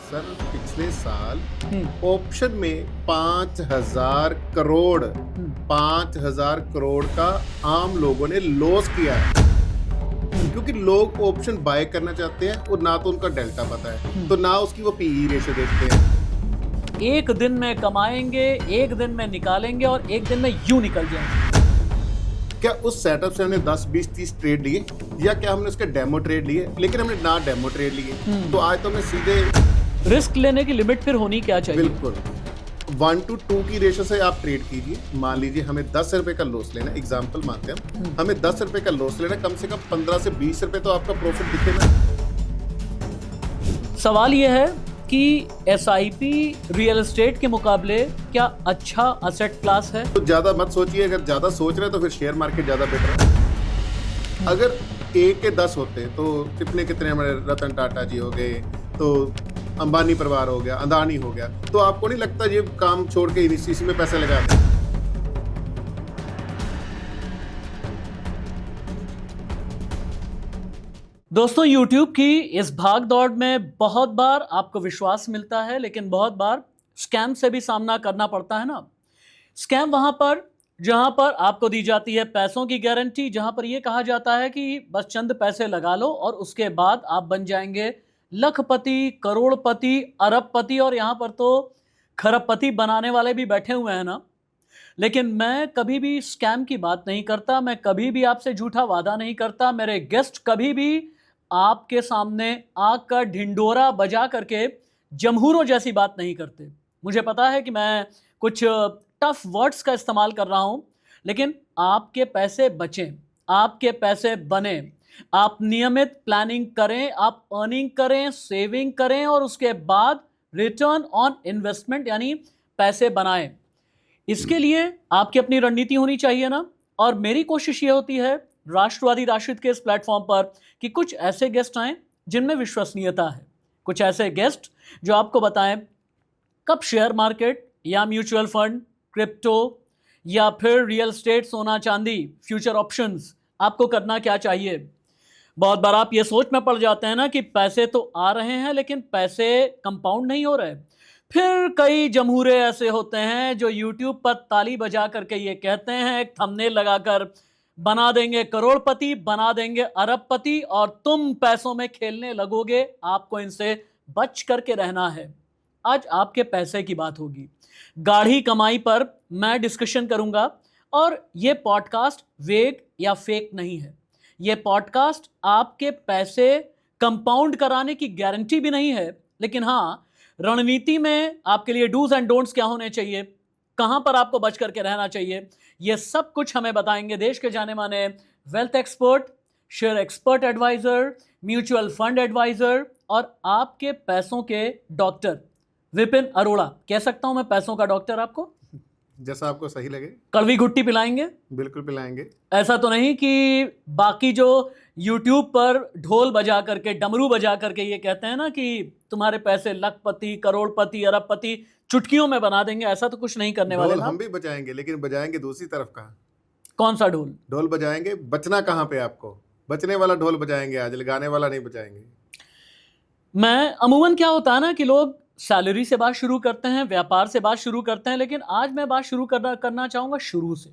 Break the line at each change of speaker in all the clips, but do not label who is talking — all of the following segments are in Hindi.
सर पिछले साल
हम्म,
ऑप्शन में 5,000 करोड़
हम्म,
5,000 करोड़ का आम लोगों ने लॉस किया है क्योंकि लोग ऑप्शन बाय करना चाहते हैं और ना तो उनका डेल्टा पता है तो ना उसकी वो पीई रेशो देखते हैं।
एक दिन में कमाएंगे, एक दिन में निकालेंगे और एक दिन में यूं निकल जाएंगे।
क्या उस सेटअप से हमने 10 20 30 ट्रेड लिए या क्या हमने उसके डेमो ट्रेड लिए, लेकिन हमने ना डेमो ट्रेड लिए तो आज तो हमें सीधे
रिस्क लेने की लिमिट फिर होनी क्या चाहिए?
बिल्कुल 1:2 की रेशो से आप ट्रेड कीजिए। मान लीजिए हमें 10 रुपए का लॉस लेना, एग्जांपल मानते हैं हमें 10 रुपए का लॉस लेना, कम से कम 15 से 20 रुपए तो आपका प्रॉफिट दिखेगा।
सवाल यह है कि एसआईपी रियल एस्टेट के मुकाबले क्या अच्छा असेट क्लास है?
तो ज्यादा मत सोचिए, अगर ज्यादा सोच रहे हैं तो फिर शेयर मार्केट ज्यादा बेटर है। अगर एक के 10 होते तो कितने कितने हमारे रतन टाटा जी हो गए, तो अंबानी परिवार हो गया, अदानी हो गया, तो आपको नहीं लगता ये काम छोड़ के इसी में पैसे लगा दें?
दोस्तों, YouTube की इस भाग दौड़ में बहुत बार आपको विश्वास मिलता है, लेकिन बहुत बार स्कैम से भी सामना करना पड़ता है ना। स्कैम वहां पर जहां पर आपको दी जाती है पैसों की गारंटी, जहां पर यह कहा जाता है कि बस चंद पैसे लगा लो और उसके बाद आप बन जाएंगे लखपति, करोड़पति, अरबपति, और यहां पर तो खरबपति बनाने वाले भी बैठे हुए हैं ना। लेकिन मैं कभी भी स्कैम की बात नहीं करता, मैं कभी भी आपसे झूठा वादा नहीं करता, मेरे गेस्ट कभी भी आपके सामने आग का ढिंडोरा बजा करके जमहूरों जैसी बात नहीं करते। मुझे पता है कि मैं कुछ टफ वर्ड्स का इस्तेमाल कर रहा हूं, लेकिन आपके पैसे बचें, आपके पैसे बने, आप नियमित प्लानिंग करें, आप अर्निंग करें, सेविंग करें और उसके बाद रिटर्न ऑन इन्वेस्टमेंट यानी पैसे बनाएं। इसके लिए आपकी अपनी रणनीति होनी चाहिए ना। और मेरी कोशिश ये होती है राष्ट्रवादी राशिद के इस प्लेटफॉर्म पर कि कुछ ऐसे गेस्ट आएं जिनमें विश्वसनीयता है, कुछ ऐसे गेस्ट जो आपको बताएं कब शेयर मार्केट या म्यूचुअल फंड, क्रिप्टो या फिर रियल एस्टेट, सोना चांदी, फ्यूचर ऑप्शंस आपको करना क्या चाहिए। बहुत बार आप ये सोच में पड़ जाते हैं ना कि पैसे तो आ रहे हैं लेकिन पैसे कंपाउंड नहीं हो रहे। फिर कई जमहूरे ऐसे होते हैं जो YouTube पर ताली बजा करके ये कहते हैं, एक थंबनेल लगाकर, बना देंगे करोड़पति, बना देंगे अरबपति और तुम पैसों में खेलने लगोगे, आपको इनसे बच करके रहना है। आज आपके पैसे की बात होगी, गाढ़ी कमाई पर मैं डिस्कशन करूंगा। और ये पॉडकास्ट वेग या फेक नहीं है, ये पॉडकास्ट आपके पैसे कंपाउंड कराने की गारंटी भी नहीं है, लेकिन हाँ, रणनीति में आपके लिए डूज एंड डोंट्स क्या होने चाहिए, कहां पर आपको बच करके रहना चाहिए, ये सब कुछ हमें बताएंगे देश के जाने माने wealth expert, share expert advisor, mutual fund advisor और आपके पैसों के डॉक्टर विपिन अरोड़ा। कह सकता हूं मैं पैसों का डॉक्टर आपको?
जैसा आपको सही लगे।
कड़वी घुट्टी पिलाएंगे?
बिल्कुल पिलाएंगे।
ऐसा तो नहीं कि बाकी जो YouTube पर ढोल बजा करके, डमरू बजा करके ये कहते हैं ना कि तुम्हारे पैसे लखपति, करोड़पति, अरबपति चुटकियों में बना देंगे, ऐसा तो कुछ नहीं करने वाले
ढोल
ना।
हम भी बजाएंगे, लेकिन बजाएंगे दूसरी तरफ का।
कौन सा ढोल?
ढोल बजाएंगे, बचना कहाँ पे आपको, बचने वाला ढोल बजाएंगे आज, लगाने वाला नहीं बजाएंगे।
मैं अमूमन क्या होता है ना कि लोग सैलरी से बात शुरू करते हैं, व्यापार से बात शुरू करते हैं, लेकिन आज मैं बात शुरू करना चाहूंगा शुरू से।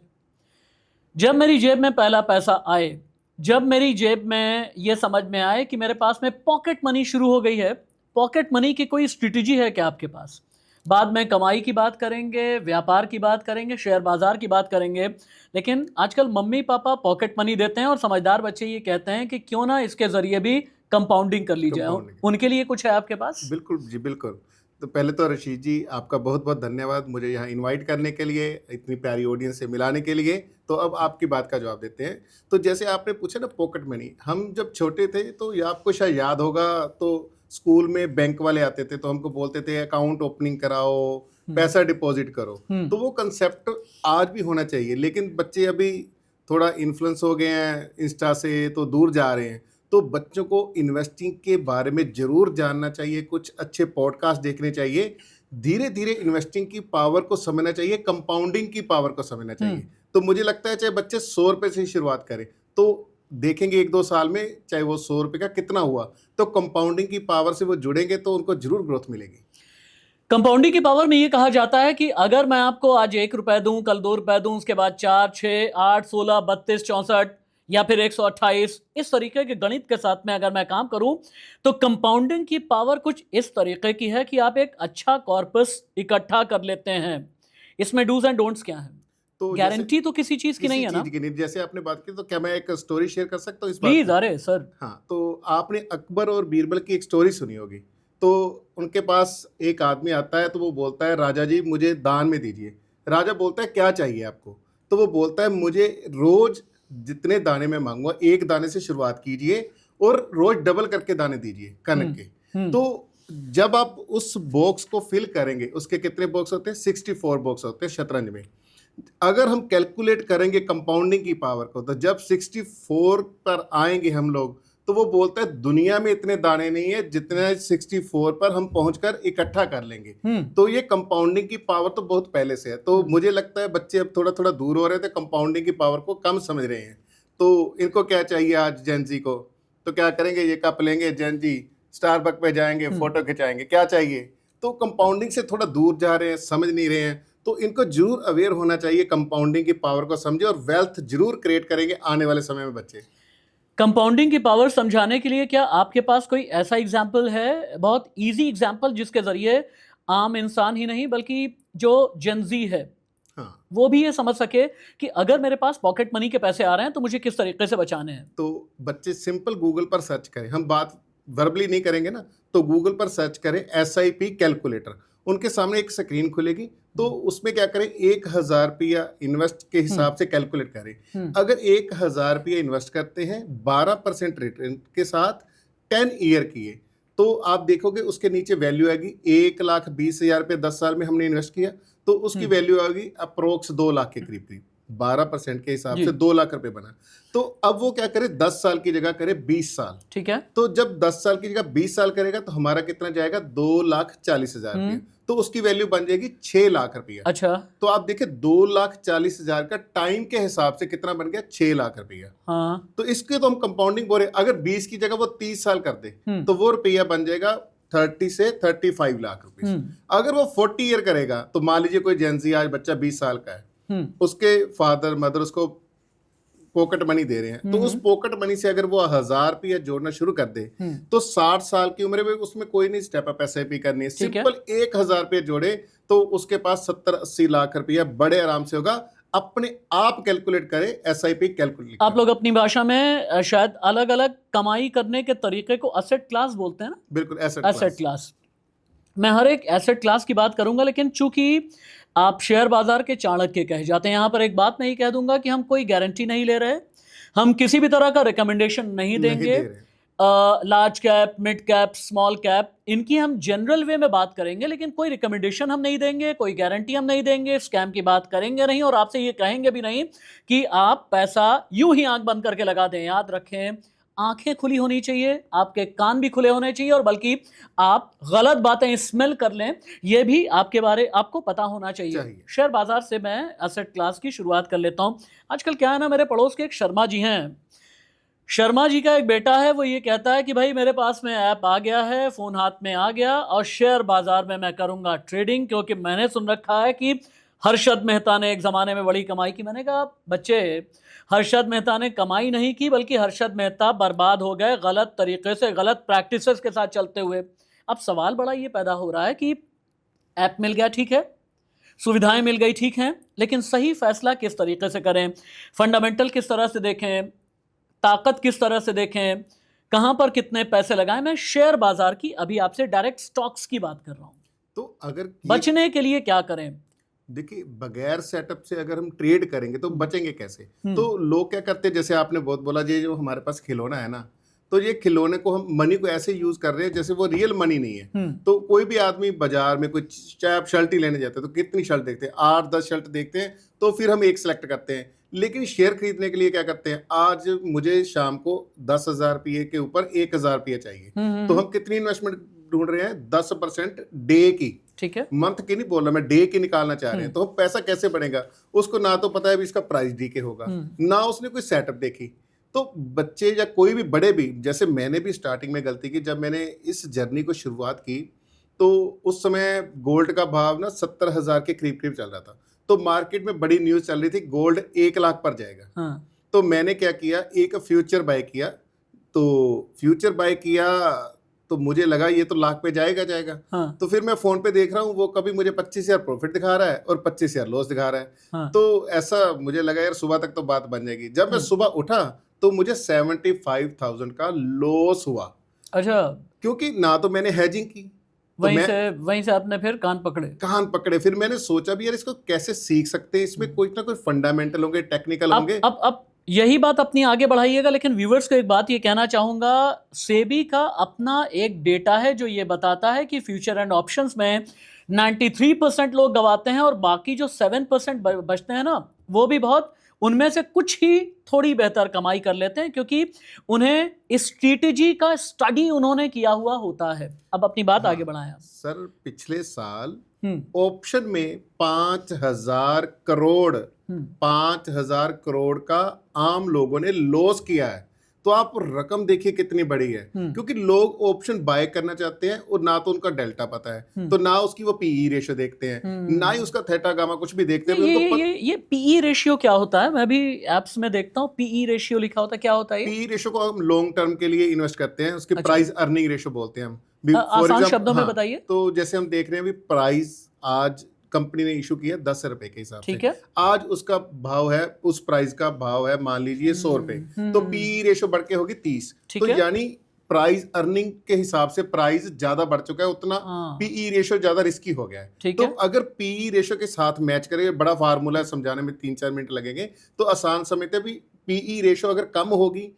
जब मेरी जेब में पहला पैसा आए, जब मेरी जेब में ये समझ में आए कि मेरे पास में पॉकेट मनी शुरू हो गई है। पॉकेट मनी की कोई स्ट्रेटजी है क्या आपके पास? बाद में कमाई की बात करेंगे, व्यापार की बात करेंगे, शेयर बाजार की बात करेंगे, लेकिन आजकल मम्मी पापा पॉकेट मनी देते हैं और समझदार बच्चे ये कहते हैं कि क्यों ना इसके जरिए भी कंपाउंडिंग कर ली जाए।
कंपाउंडिंग।
उनके लिए कुछ है आपके पास?
बिल्कुल जी, बिल्कुल। तो पहले तो रशीद जी आपका बहुत बहुत धन्यवाद मुझे यहाँ इनवाइट करने के लिए, इतनी प्यारी ऑडियंस से मिलाने के लिए। तो अब आपकी बात का जवाब देते हैं। तो जैसे आपने पूछा ना पॉकेट मनी, हम जब छोटे थे तो ये आपको शायद याद होगा, तो स्कूल में बैंक वाले आते थे तो हमको बोलते थे अकाउंट ओपनिंग कराओ, पैसा डिपॉजिट करो। तो वो कंसेप्ट आज भी होना चाहिए, लेकिन बच्चे अभी थोड़ा इन्फ्लुएंस हो गए हैं इंस्टा से, तो दूर जा रहे हैं। तो बच्चों को इन्वेस्टिंग के बारे में जरूर जानना चाहिए, कुछ अच्छे पॉडकास्ट देखने चाहिए, धीरे धीरे इन्वेस्टिंग की पावर को समझना चाहिए, कंपाउंडिंग की पावर को समझना चाहिए। तो मुझे लगता है चाहे बच्चे 100 रुपए से ही शुरुआत करें तो देखेंगे 1-2 साल में चाहे वो 100 रुपए का कितना हुआ, तो कंपाउंडिंग की पावर से वो जुड़ेंगे तो उनको ज़रूर ग्रोथ मिलेगी।
कंपाउंडिंग की पावर में ये कहा जाता है कि अगर मैं आपको आज 1 रुपए दूं, कल 2 रुपए दूं, उसके बाद 4, 6, 8, 16, 32, 64 या फिर 128, इस तरीके के गणित के साथ में अगर मैं काम करूं, तो कंपाउंडिंग की पावर कुछ इस तरीके की है कि आप एक अच्छा कॉर्पस इकट्ठा कर लेते हैं। इसमें डूज एंड डोंट्स क्या हैं?
तो जैसे
गारंटी तो किसी चीज की
किसी
नहीं है ना?
चीज़ की नहीं, जैसे आपने बात की तो क्या मैं एक स्टोरी शेयर कर सकता हूँ इस बात
प्लीज,
पे?
अरे सर।
हाँ, तो आपने अकबर और बीरबल की एक स्टोरी सुनी होगी। तो उनके पास एक आदमी आता है तो वो बोलता है, राजा जी मुझे दान में दीजिए। राजा बोलता है क्या चाहिए आपको? तो वो बोलता है मुझे रोज जितने दाने मैं मांगूंगा, एक दाने से शुरुआत कीजिए और रोज डबल करके दाने दीजिए कनक के।
हम्म।
तो जब आप उस बॉक्स को फिल करेंगे, उसके कितने बॉक्स होते हैं? 64 बॉक्स होते हैं शतरंज में। अगर हम कैलकुलेट करेंगे कंपाउंडिंग की पावर को, तो जब 64 पर आएंगे हम लोग, तो वो बोलता है दुनिया में इतने दाने नहीं है जितने 64 पर हम पहुंचकर इकट्ठा कर लेंगे। तो ये कंपाउंडिंग की पावर तो बहुत पहले से है। तो मुझे लगता है बच्चे अब थोड़ा थोड़ा दूर हो रहे थे, कंपाउंडिंग की पावर को कम समझ रहे हैं। तो इनको क्या चाहिए आज जेनजी को? तो क्या करेंगे, ये कप लेंगे जेनजी, स्टारबक पे जाएंगे, फोटो खिंचाएंगे, क्या चाहिए? तो कंपाउंडिंग से थोड़ा दूर जा रहे हैं, समझ नहीं रहे हैं। तो इनको जरूर अवेयर होना चाहिए, कंपाउंडिंग की पावर को समझे और वेल्थ जरूर क्रिएट करेंगे आने वाले समय में बच्चे।
कंपाउंडिंग की पावर समझाने के लिए क्या आपके पास कोई ऐसा एग्जाम्पल है, बहुत इजी एग्जाम्पल, जिसके जरिए आम इंसान ही नहीं बल्कि जो जेनजी है
हाँ,
वो भी ये समझ सके कि अगर मेरे पास पॉकेट मनी के पैसे आ रहे हैं तो मुझे किस तरीके से बचाने हैं?
तो बच्चे सिंपल गूगल पर सर्च करें, हम बात वर्बली नहीं करेंगे ना, तो गूगल पर सर्च करें SIP कैलकुलेटर। उनके सामने एक स्क्रीन खुलेगी, तो उसमें क्या करें, 1000 रुपया इन्वेस्ट के हिसाब से कैलकुलेट करें। अगर 1000 रुपया इन्वेस्ट करते हैं 12% रिटर्न के साथ 10 ईयर की है, तो आप देखोगे उसके नीचे वैल्यू आएगी 1,20,000 रुपये 10 साल में हमने इन्वेस्ट किया, तो उसकी वैल्यू आएगी अप्रोक्स 2 लाख के करीब करीब। 12% के हिसाब
जी।
से 2 लाख रुपए बना। तो अब वो क्या करे, 10 साल की जगह करे 20 साल।
ठीक है।
तो जब 10 साल की जगह 20 साल करेगा तो हमारा कितना जाएगा, 2,40,000 रुपया। तो उसकी वैल्यू बन जाएगी 6 लाख रुपया।
अच्छा।
तो आप देखिए 2,40,000 का टाइम के हिसाब से कितना बन गया, 6 लाख रुपया।
हाँ।
तो इसके तो हम कंपाउंडिंग बोल रहे हैं। अगर 20 की जगह वो 30 साल कर दे तो वो रुपया बन जाएगा 30 से 35 लाख रुपए। अगर वो 40 ईयर करेगा, तो मान लीजिए कोई जेंजी, आज बच्चा 20 साल का है, उसके फादर मदर उसको पॉकेट मनी दे रहे हैं, तो उस पॉकेट मनी से अगर वो 1000 रुपया जोड़ना शुरू कर दे, तो 60 साल की उम्र में उसमें कोई नहीं स्टेप अप SIP करनी है, सिंपल 1000 रुपया जोड़े तो उसके पास 70-80 लाख रुपया बड़े आराम से होगा। अपने आप कैलकुलेट करें, SIP कैलकुलेट।
आप लोग अपनी भाषा में शायद अलग अलग कमाई करने के तरीके को एसेट क्लास बोलते हैं ना?
बिल्कुल,
एसेट क्लास। मैं हर एक एसेट क्लास की बात करूंगा, लेकिन चूंकि आप शेयर बाजार के चाणक्य कहे जाते हैं, यहां पर एक बात नहीं कह दूंगा कि हम कोई गारंटी नहीं ले रहे, हम किसी भी तरह का रिकमेंडेशन नहीं देंगे। Large cap, mid cap, small cap, इनकी हम जनरल वे में बात करेंगे, लेकिन कोई रिकमेंडेशन हम नहीं देंगे, कोई गारंटी हम नहीं देंगे, स्कैम की बात करेंगे नहीं, और आपसे ये कहेंगे भी नहीं कि आप पैसा यूं ही आंख बंद करके लगा दें। याद रखें, आंखें खुली होनी चाहिए, आपके कान भी खुले होने चाहिए, और बल्कि आप गलत बातें स्मेल कर लें, यह भी आपके बारे आपको पता होना चाहिए। शेयर बाजार से मैं एसेट क्लास की शुरुआत कर लेता हूं। आजकल क्या है ना, मेरे पड़ोस के एक शर्मा जी हैं, शर्मा जी का एक बेटा है, वो ये कहता है कि भाई मेरे पास में ऐप आ गया है, फोन हाथ में आ गया, और शेयर बाजार में मैं करूंगा ट्रेडिंग, क्योंकि मैंने सुन रखा है कि हर्षद मेहता ने एक जमाने में बड़ी कमाई की। मैंने कहा बच्चे, हर्षद मेहता ने कमाई नहीं की, बल्कि हर्षद मेहता बर्बाद हो गए गलत तरीके से, गलत प्रैक्टिसेस के साथ चलते हुए। अब सवाल बड़ा ये पैदा हो रहा है कि ऐप मिल गया, ठीक है, सुविधाएं मिल गई, ठीक है, लेकिन सही फैसला किस तरीके से करें, फंडामेंटल किस तरह से देखें, ताकत किस तरह से देखें, कहां पर कितने पैसे लगाएं। मैं शेयर बाजार की, अभी आपसे डायरेक्ट स्टॉक्स की बात कर रहा हूं।
तो अगर
बचने के लिए क्या करें?
देखिए, बगैर सेटअप से अगर हम ट्रेड करेंगे तो बचेंगे कैसे? तो लोग क्या करते हैं, जैसे आपने बहुत बोला, ये जो हमारे पास खिलौना है ना, तो ये खिलौने को हम मनी को ऐसे यूज कर रहे हैं जैसे वो रियल मनी नहीं है। तो कोई भी आदमी बाजार में कोई चाहे आप शर्ट ही लेने जाते हैं तो कितनी शर्ट देखते हैं, 8-10 शर्ट देखते हैं, तो फिर हम एक सिलेक्ट करते हैं। लेकिन शेयर खरीदने के लिए क्या करते हैं, आज मुझे शाम को 10,000 रुपये के ऊपर 1,000 रुपये चाहिए, तो हम कितनी इन्वेस्टमेंट ढूंढ रहे हैं, 10% डे की,
ठीक है,
मंथ की नहीं बोल रहा मैं, डे की निकालना चाह रहे हैं। तो पैसा कैसे बढ़ेगा, उसको ना तो पता है भी इसका प्राइस डी के होगा, ना उसने कोई सेटअप देखी। तो बच्चे या कोई भी बड़े भी, जैसे मैंने भी स्टार्टिंग में गलती की, जब मैंने इस जर्नी को शुरुआत की तो उस समय गोल्ड का भाव ना 70,000 के करीब करीब चल रहा था। तो मार्केट में बड़ी न्यूज़ चल रही थी गोल्ड 1 लाख पर जाएगा।
हाँ,
तो मैंने क्या किया, एक फ्यूचर बाय किया। तो फ्यूचर बाय किया तो मुझे लगा ये तो लाख पे जाएगा।
हाँ,
तो फिर मैं फ़ोन पे देख रहा हूँ वो कभी मुझे 25,000 प्रॉफिट दिखा रहा है और 25,000 लॉस दिखा रहा है।
हाँ,
तो ऐसा मुझे लगा यार सुबह तक तो बात बन जाएगी। जब मैं सुबह उठा तो मुझे 75,000 का लॉस हुआ,
अच्छा,
क्योंकि ना तो मैंने हेजिंग की, तो
वहीं से आपने फिर कान पकड़े।
कान पकड़े। फिर मैंने सोचा भी यार इसको कैसे सीख सकते हैं, इसमें कोई ना कोई फंडामेंटल होंगे, टेक्निकल होंगे।
अब यही बात अपनी आगे बढ़ाइएगा, लेकिन व्यूवर्स को एक बात ये कहना चाहूंगा, सेबी का अपना एक डेटा है जो ये बताता है कि फ्यूचर एंड ऑप्शंस में 93% लोग गवाते हैं और बाकी जो 7% बचते हैं ना, वो भी बहुत, उनमें से कुछ ही थोड़ी बेहतर कमाई कर लेते हैं, क्योंकि उन्हें इस स्ट्रेटेजी का स्टडी उन्होंने किया हुआ होता है। अब अपनी बात आगे बढ़ाएं।
सर पिछले साल
हम्म,
ऑप्शन में 5,000 करोड़
हम्म,
5,000 करोड़ का आम लोगों ने लॉस किया है। तो आप रकम देखिए कितनी बड़ी है, क्योंकि लोग ऑप्शन बाय करना चाहते हैं और ना तो उनका डेल्टा पता है, तो ना उसकी वो पीई रेशियो देखते हैं, ना ही उसका थेटा गामा कुछ भी देखते हैं।
ये पीई रेशियो क्या होता है? मैं भी एप्स में देखता हूँ पीई रेशियो लिखा होता है, क्या होता है ये?
पीई रेशियो को हम लॉन्ग टर्म के लिए इन्वेस्ट करते हैं, उसके प्राइस अर्निंग रेशियो बोलते हैं हम।
आसान शब्दों में बताइए।
तो जैसे हम देख रहे हैं अभी प्राइस आज कंपनी ने इशू किया 10 रुपए के हिसाब से,
ठीक है।
आज उसका भाव है, उस प्राइस का भाव है मान लीजिए 100 रुपए, तो पीई रेशियो बढ़ के होगी 30। तो यानी प्राइस अर्निंग के हिसाब से प्राइस ज्यादा बढ़ चुका है, उतना पीई रेशियो ज्यादा रिस्की हो गया है। तो अगर पीई रेशियो के साथ मैच करें, बड़ा फार्मूला है, समझाने में 3-4 मिनट लगेंगे, तो आसान समझते भी पीई रेशियो अगर कम होगी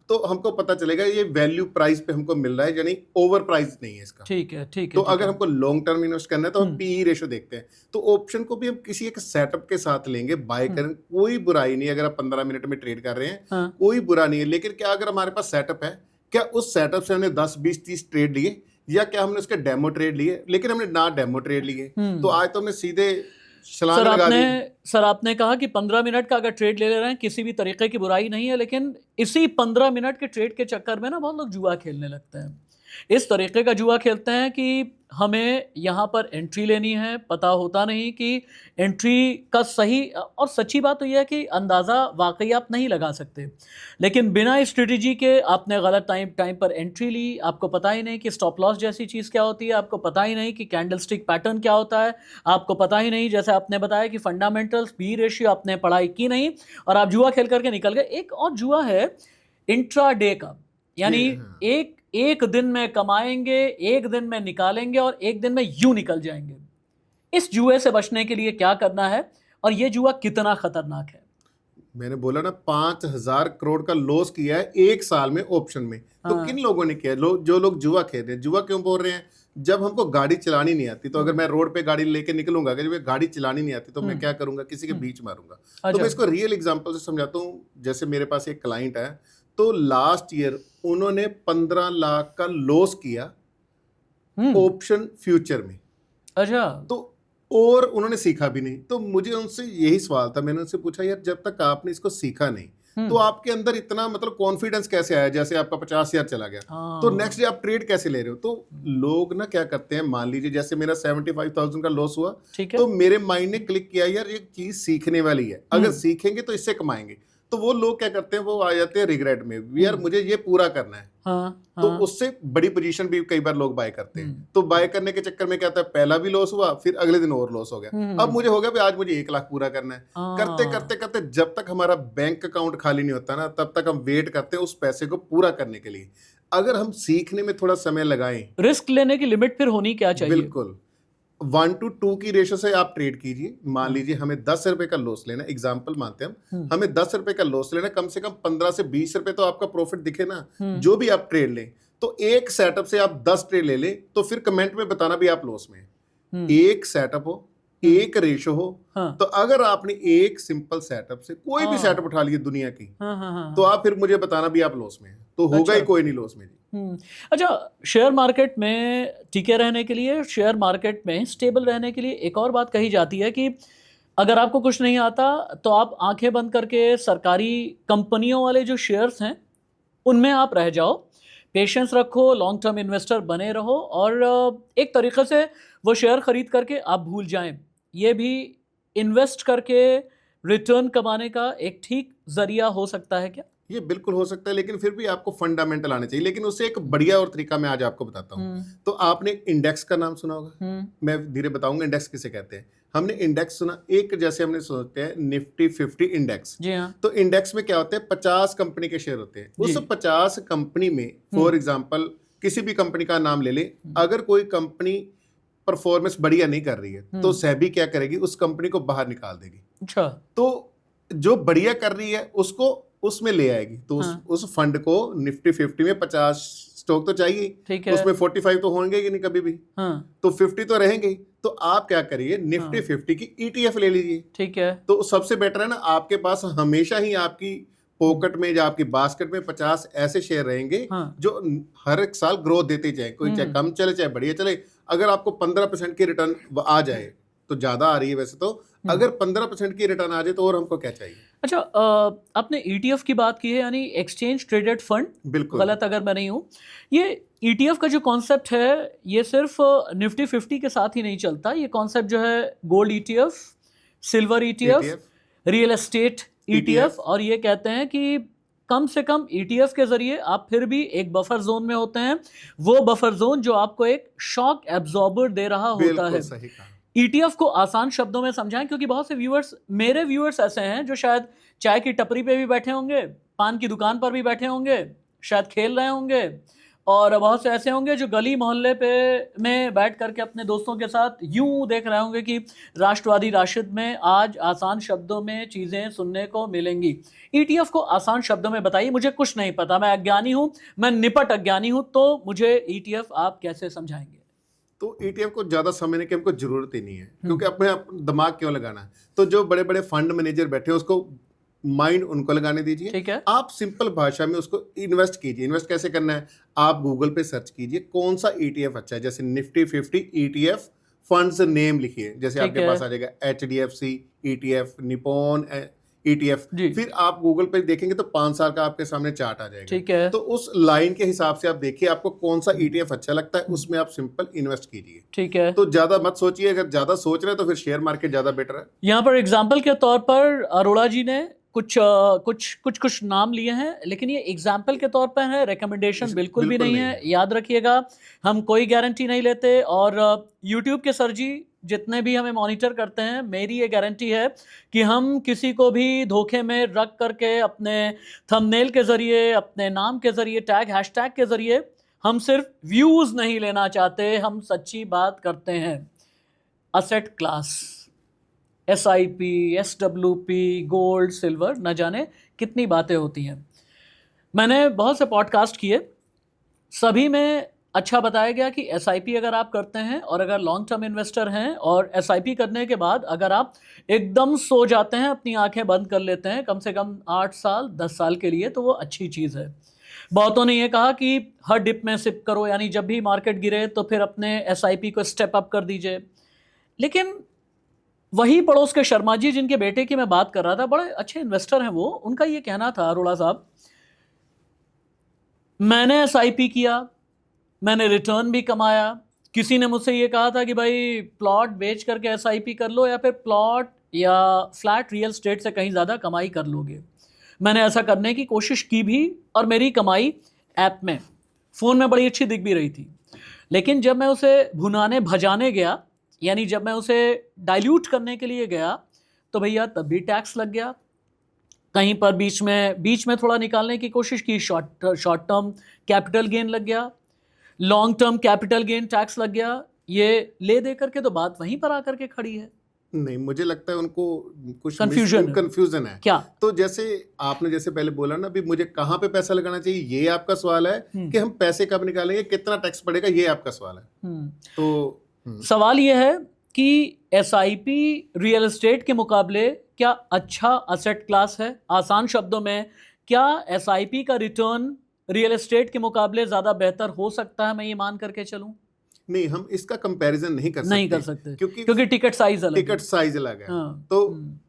तो हमको पता चलेगा ये वैल्यू प्राइस पे हमको मिल रहा है, यानी ओवर प्राइस नहीं है इसका।
ठीक है।
तो अगर हमको लॉन्ग टर्म इन्वेस्ट करना है तो हम पीई रेशियो देखते हैं। तो ऑप्शन को भी हम किसी एक सेटअप के साथ लेंगे, बाय करें, कोई बुराई नहीं। अगर आप 15 मिनट में ट्रेड कर रहे हैं कोई बुरा नहीं है, लेकिन क्या अगर हमारे पास सेटअप है, क्या उस सेटअप से हमने 10, 20, 30 ट्रेड लिए, या क्या हमने उसके डेमो ट्रेड लिए? लेकिन हमने ना डेमो ट्रेड लिए, तो आज तो हमने सीधे
सर आपने कहा कि 15 मिनट का अगर ट्रेड ले रहे हैं, किसी भी तरीके की बुराई नहीं है, लेकिन इसी 15 मिनट के ट्रेड के चक्कर में ना बहुत लोग जुआ खेलने लगते हैं। इस तरीके का जुआ खेलते हैं कि हमें यहाँ पर एंट्री लेनी है, पता होता नहीं कि एंट्री का सही, और सच्ची बात तो यह है कि अंदाज़ा वाकई आप नहीं लगा सकते, लेकिन बिना स्ट्रेटजी के आपने गलत टाइम पर एंट्री ली, आपको पता ही नहीं कि स्टॉप लॉस जैसी चीज़ क्या होती है, आपको पता ही नहीं कि कैंडलस्टिक पैटर्न क्या होता है, आपको पता ही नहीं, जैसे आपने बताया कि फंडामेंटल्स, पी रेशियो आपने पढ़ाई की नहीं और आप जुआ खेल करके निकल गए। एक और जुआ है इंट्राडे का, यानी एक दिन में कमाएंगे, एक दिन में निकालेंगे और एक दिन में यूं निकल जाएंगे। इस जुए से बचने के लिए क्या करना है और ये जुआ कितना खतरनाक है?
मैंने बोला ना 5,000 करोड़ का लॉस किया है एक साल में ऑप्शन में। तो किन लोगों ने किया? जो लोग जुआ खेल रहे हैं। जुआ क्यों बोल रहे हैं? जब हमको गाड़ी चलानी नहीं आती, तो अगर मैं रोड पे गाड़ी लेके निकलूंगा, अगर मुझे गाड़ी चलानी नहीं आती तो मैं क्या करूंगा? किसी के बीच मारूंगा। तो मैं इसको रियल एग्जांपल से समझाता हूँ। जैसे मेरे पास एक क्लाइंट है, तो लास्ट ईयर उन्होंने 15 लाख का लॉस किया ऑप्शन फ्यूचर में।
अच्छा।
तो और उन्होंने सीखा भी नहीं। तो मुझे उनसे यही सवाल था, मैंने उनसे पूछा यार जब तक आपने इसको सीखा नहीं तो आपके अंदर इतना मतलब कॉन्फिडेंस कैसे आया? जैसे आपका 50,000 चला गया तो नेक्स्ट डे आप ट्रेड कैसे ले रहे हो? तो लोग ना क्या करते हैं, मान लीजिए जैसे मेरा 75,000 का लॉस हुआ, तो मेरे माइंड ने क्लिक किया यार ये चीज सीखने वाली है, अगर सीखेंगे तो इससे कमाएंगे। तो वो लोग क्या करते हैं, वो आ जाते हैं रिग्रेट में, यार मुझे ये पूरा करना है। तो उससे बड़ी पोजीशन भी कई बार लोग बाय करते हैं। तो बाय करने के चक्कर में क्या होता है, पहला भी लॉस हुआ, फिर अगले दिन और लॉस हो गया। अब मुझे हो गया भी आज मुझे 1 लाख पूरा करना है। करते करते करते जब तक हमारा बैंक अकाउंट खाली नहीं होता ना, तब तक हम वेट करते हैं उस पैसे को पूरा करने के लिए। अगर हम सीखने में थोड़ा समय लगाएं,
रिस्क लेने की लिमिट फिर होनी क्या चाहिए?
बिल्कुल 1 to 2 की रेशो से आप ट्रेड कीजिए। मान लीजिए हमें 10 रुपए का लॉस लेना है, एग्जांपल मानते हैं हमें 10 रुपए का लॉस लेना है, कम से कम 15 से 20 रुपए तो आपका प्रॉफिट दिखे ना, जो भी आप ट्रेड लें। तो एक सेटअप से आप 10 ट्रेड ले ले, तो फिर कमेंट में बताना भी आप लॉस में हैं। एक सेटअप हो, एक रेशो हो। तो अगर आपने एक सिंपल सेटअप से कोई भी सेटअप उठा लिए दुनिया की, तो आप फिर मुझे बताना भी आप लॉस में हैं, तो होगा ही कोई नहीं लॉस में।
अच्छा, शेयर मार्केट में टिके रहने के लिए, शेयर मार्केट में स्टेबल रहने के लिए एक और बात कही जाती है कि अगर आपको कुछ नहीं आता तो आप आंखें बंद करके सरकारी कंपनियों वाले जो शेयर्स हैं उनमें आप रह जाओ, पेशेंस रखो, लॉन्ग टर्म इन्वेस्टर बने रहो और एक तरीके से वो शेयर खरीद करके आप भूल जाएं। ये भी इन्वेस्ट करके रिटर्न कमाने का एक ठीक जरिया हो सकता है क्या?
ये बिल्कुल हो सकता है, लेकिन फिर भी आपको फंडामेंटल आने चाहिए। लेकिन उससे एक बढ़िया और तरीका मैं आज आपको बताता हूँ। तो आपने इंडेक्स का नाम सुना होगा, मैं धीरे बताऊंगा इंडेक्स किसे कहते हैं। हमने इंडेक्स सुना, एक जैसे हमने सोचते हैं निफ्टी 50 इंडेक्स।
जी हाँ।
तो इंडेक्स में क्या होते हैं, 50 कंपनी के शेयर होते हैं। उस 50 कंपनी में फॉर एग्जांपल किसी भी कंपनी का नाम ले ले, अगर कोई कंपनी परफॉर्मेंस बढ़िया नहीं कर रही है तो सेबी क्या करेगी, उस कंपनी को बाहर निकाल देगी।
अच्छा।
तो जो बढ़िया कर रही है उसको उसमें ले आएगी। तो उस फंड को निफ्टी 50 में 50 स्टॉक तो चाहिए,
ठीक है।
उसमें 45 तो होंगे ही नहीं कभी भी। तो 50 तो रहेंगे। तो आप क्या करिए, निफ्टी 50 की ETF ले लीजिए।
ठीक है।
तो सबसे बेटर है ना, आपके पास हमेशा ही आपकी पॉकेट में या आपकी बास्केट में 50 ऐसे शेयर रहेंगे जो हर एक साल ग्रोथ देते जाए, कोई चाहे कम चले चाहे बढ़िया चले। अगर आपको 15% की रिटर्न आ जाए तो ज्यादा आ रही है वैसे तो, अगर 15% की रिटर्न आ जाए तो और हमको क्या चाहिए।
अच्छा, आपने ETF की बात की है, यानी एक्सचेंज ट्रेडेड फंड,
बिल्कुल
गलत अगर मैं नहीं हूँ। ये ETF का जो कॉन्सेप्ट है ये सिर्फ निफ्टी 50 के साथ ही नहीं चलता। ये कॉन्सेप्ट जो है gold ETF, silver ETF, real estate ETF, और ये कहते हैं कि कम से कम ETF के जरिए आप फिर भी एक बफर जोन में होते हैं, वो बफर जोन जो आपको एक शॉक एब्जॉर्बर दे रहा होता है।
सही कहा।
ETF को आसान शब्दों में समझाएं, क्योंकि बहुत से व्यूअर्स, मेरे व्यूअर्स ऐसे हैं जो शायद चाय की टपरी पे भी बैठे होंगे, पान की दुकान पर भी बैठे होंगे, शायद खेल रहे होंगे, और बहुत से ऐसे होंगे जो गली मोहल्ले पे में बैठ करके अपने दोस्तों के साथ यूं देख रहे होंगे कि राष्ट्रवादी राशिद में आज आसान शब्दों में चीज़ें सुनने को मिलेंगी। ETF को आसान शब्दों में बताइए, मुझे कुछ नहीं पता, मैं अज्ञानी हूँ, मैं निपट अज्ञानी हूँ, तो मुझे ETF आप कैसे समझाएंगे?
तो ETF को ज्यादा समझने की हमको जरूरत ही नहीं है, क्योंकि अपने दिमाग क्यों लगाना है। तो जो बड़े बड़े फंड मैनेजर बैठे हैं उसको माइंड उनको लगाने दीजिए।
ठीक है।
आप सिंपल भाषा में उसको इन्वेस्ट कीजिए। इन्वेस्ट कैसे करना है, आप गूगल पे सर्च कीजिए कौन सा ETF अच्छा है, जैसे निफ्टी 50 ETF फंड्स नेम लिखिए, जैसे आपके पास आ जाएगा HDFC ETF, निपॉन ETF। फिर आप गूगल पे देखेंगे तो 5 साल का आपके सामने चार्ट आ जाएगा।
ठीक है।
तो उस लाइन के हिसाब से आप देखिए आपको कौन सा ETF अच्छा लगता है, उसमें आप सिंपल इन्वेस्ट कीजिए।
ठीक है।
तो ज्यादा मत सोचिए, अगर ज्यादा सोच रहे हैं तो फिर शेयर मार्केट ज्यादा बेटर है।
यहाँ पर एग्जाम्पल के तौर पर अरोड़ा जी ने कुछ नाम लिए हैं, लेकिन ये एग्जाम्पल के तौर पर है, रिकमेंडेशन बिल्कुल भी नहीं है। याद रखिएगा, हम कोई गारंटी नहीं लेते, और यूट्यूब के सर जी जितने भी हमें मॉनिटर करते हैं, मेरी ये गारंटी है कि हम किसी को भी धोखे में रख करके अपने थंबनेल के जरिए, अपने नाम के जरिए, टैग हैशटैग के जरिए हम सिर्फ व्यूज नहीं लेना चाहते, हम सच्ची बात करते हैं। Asset class, SIP, SWP, gold, silver, न जाने कितनी बातें होती हैं। मैंने बहुत से पॉडकास्ट किए, सभी में अच्छा बताया गया कि SIP अगर आप करते हैं और अगर लॉन्ग टर्म इन्वेस्टर हैं, और SIP करने के बाद अगर आप एकदम सो जाते हैं, अपनी आंखें बंद कर लेते हैं कम से कम 8 साल 10 साल के लिए, तो वो अच्छी चीज़ है। बहुतों ने ये कहा कि हर डिप में सिप करो, यानी जब भी मार्केट गिरे तो फिर अपने SIP को स्टेप अप कर दीजिए। लेकिन वही पड़ोस के शर्मा जी, जिनके बेटे की मैं बात कर रहा था, बड़े अच्छे इन्वेस्टर हैं वो, उनका ये कहना था, अरोड़ा साहब, मैंने SIP किया, मैंने रिटर्न भी कमाया। किसी ने मुझसे ये कहा था कि भाई प्लॉट बेच करके SIP कर लो, या फिर प्लॉट या फ्लैट रियल स्टेट से कहीं ज़्यादा कमाई कर लोगे। मैंने ऐसा करने की कोशिश की भी, और मेरी कमाई ऐप में, फ़ोन में बड़ी अच्छी दिख भी रही थी। लेकिन जब मैं उसे भुनाने भजाने गया, यानी जब मैं उसे डाइल्यूट करने के लिए गया, तो भैया तब भी टैक्स लग गया। कहीं पर बीच में थोड़ा निकालने की कोशिश की, शॉर्ट टर्म कैपिटल गेन लग गया, long term capital gain tax लग गया। ये ले दे करके तो बात वहीं पर आकर के खड़ी है।
नहीं, मुझे लगता है उनको कुछ
कंफ्यूजन
है।
क्या?
तो जैसे आपने जैसे पहले बोला ना, भी मुझे कहाँ पे पैसा लगाना चाहिए, ये आपका सवाल है, कि हम पैसे कब निकालेंगे, कितना टैक्स पड़ेगा, ये आपका सवाल है। तो
सवाल ये है कि SIP रियल एस्टेट के मुकाबले क्या अच्छा असेट क्लास है? आसान शब्दों में, क्या SIP का रिटर्न रियल एस्टेट के मुकाबले ज़्यादा बेहतर हो सकता है? मैं ये मान करके चलूं?
नहीं, हम इसका कंपैरिजन नहीं कर सकते क्योंकि
टिकट साइज
अलग है। तो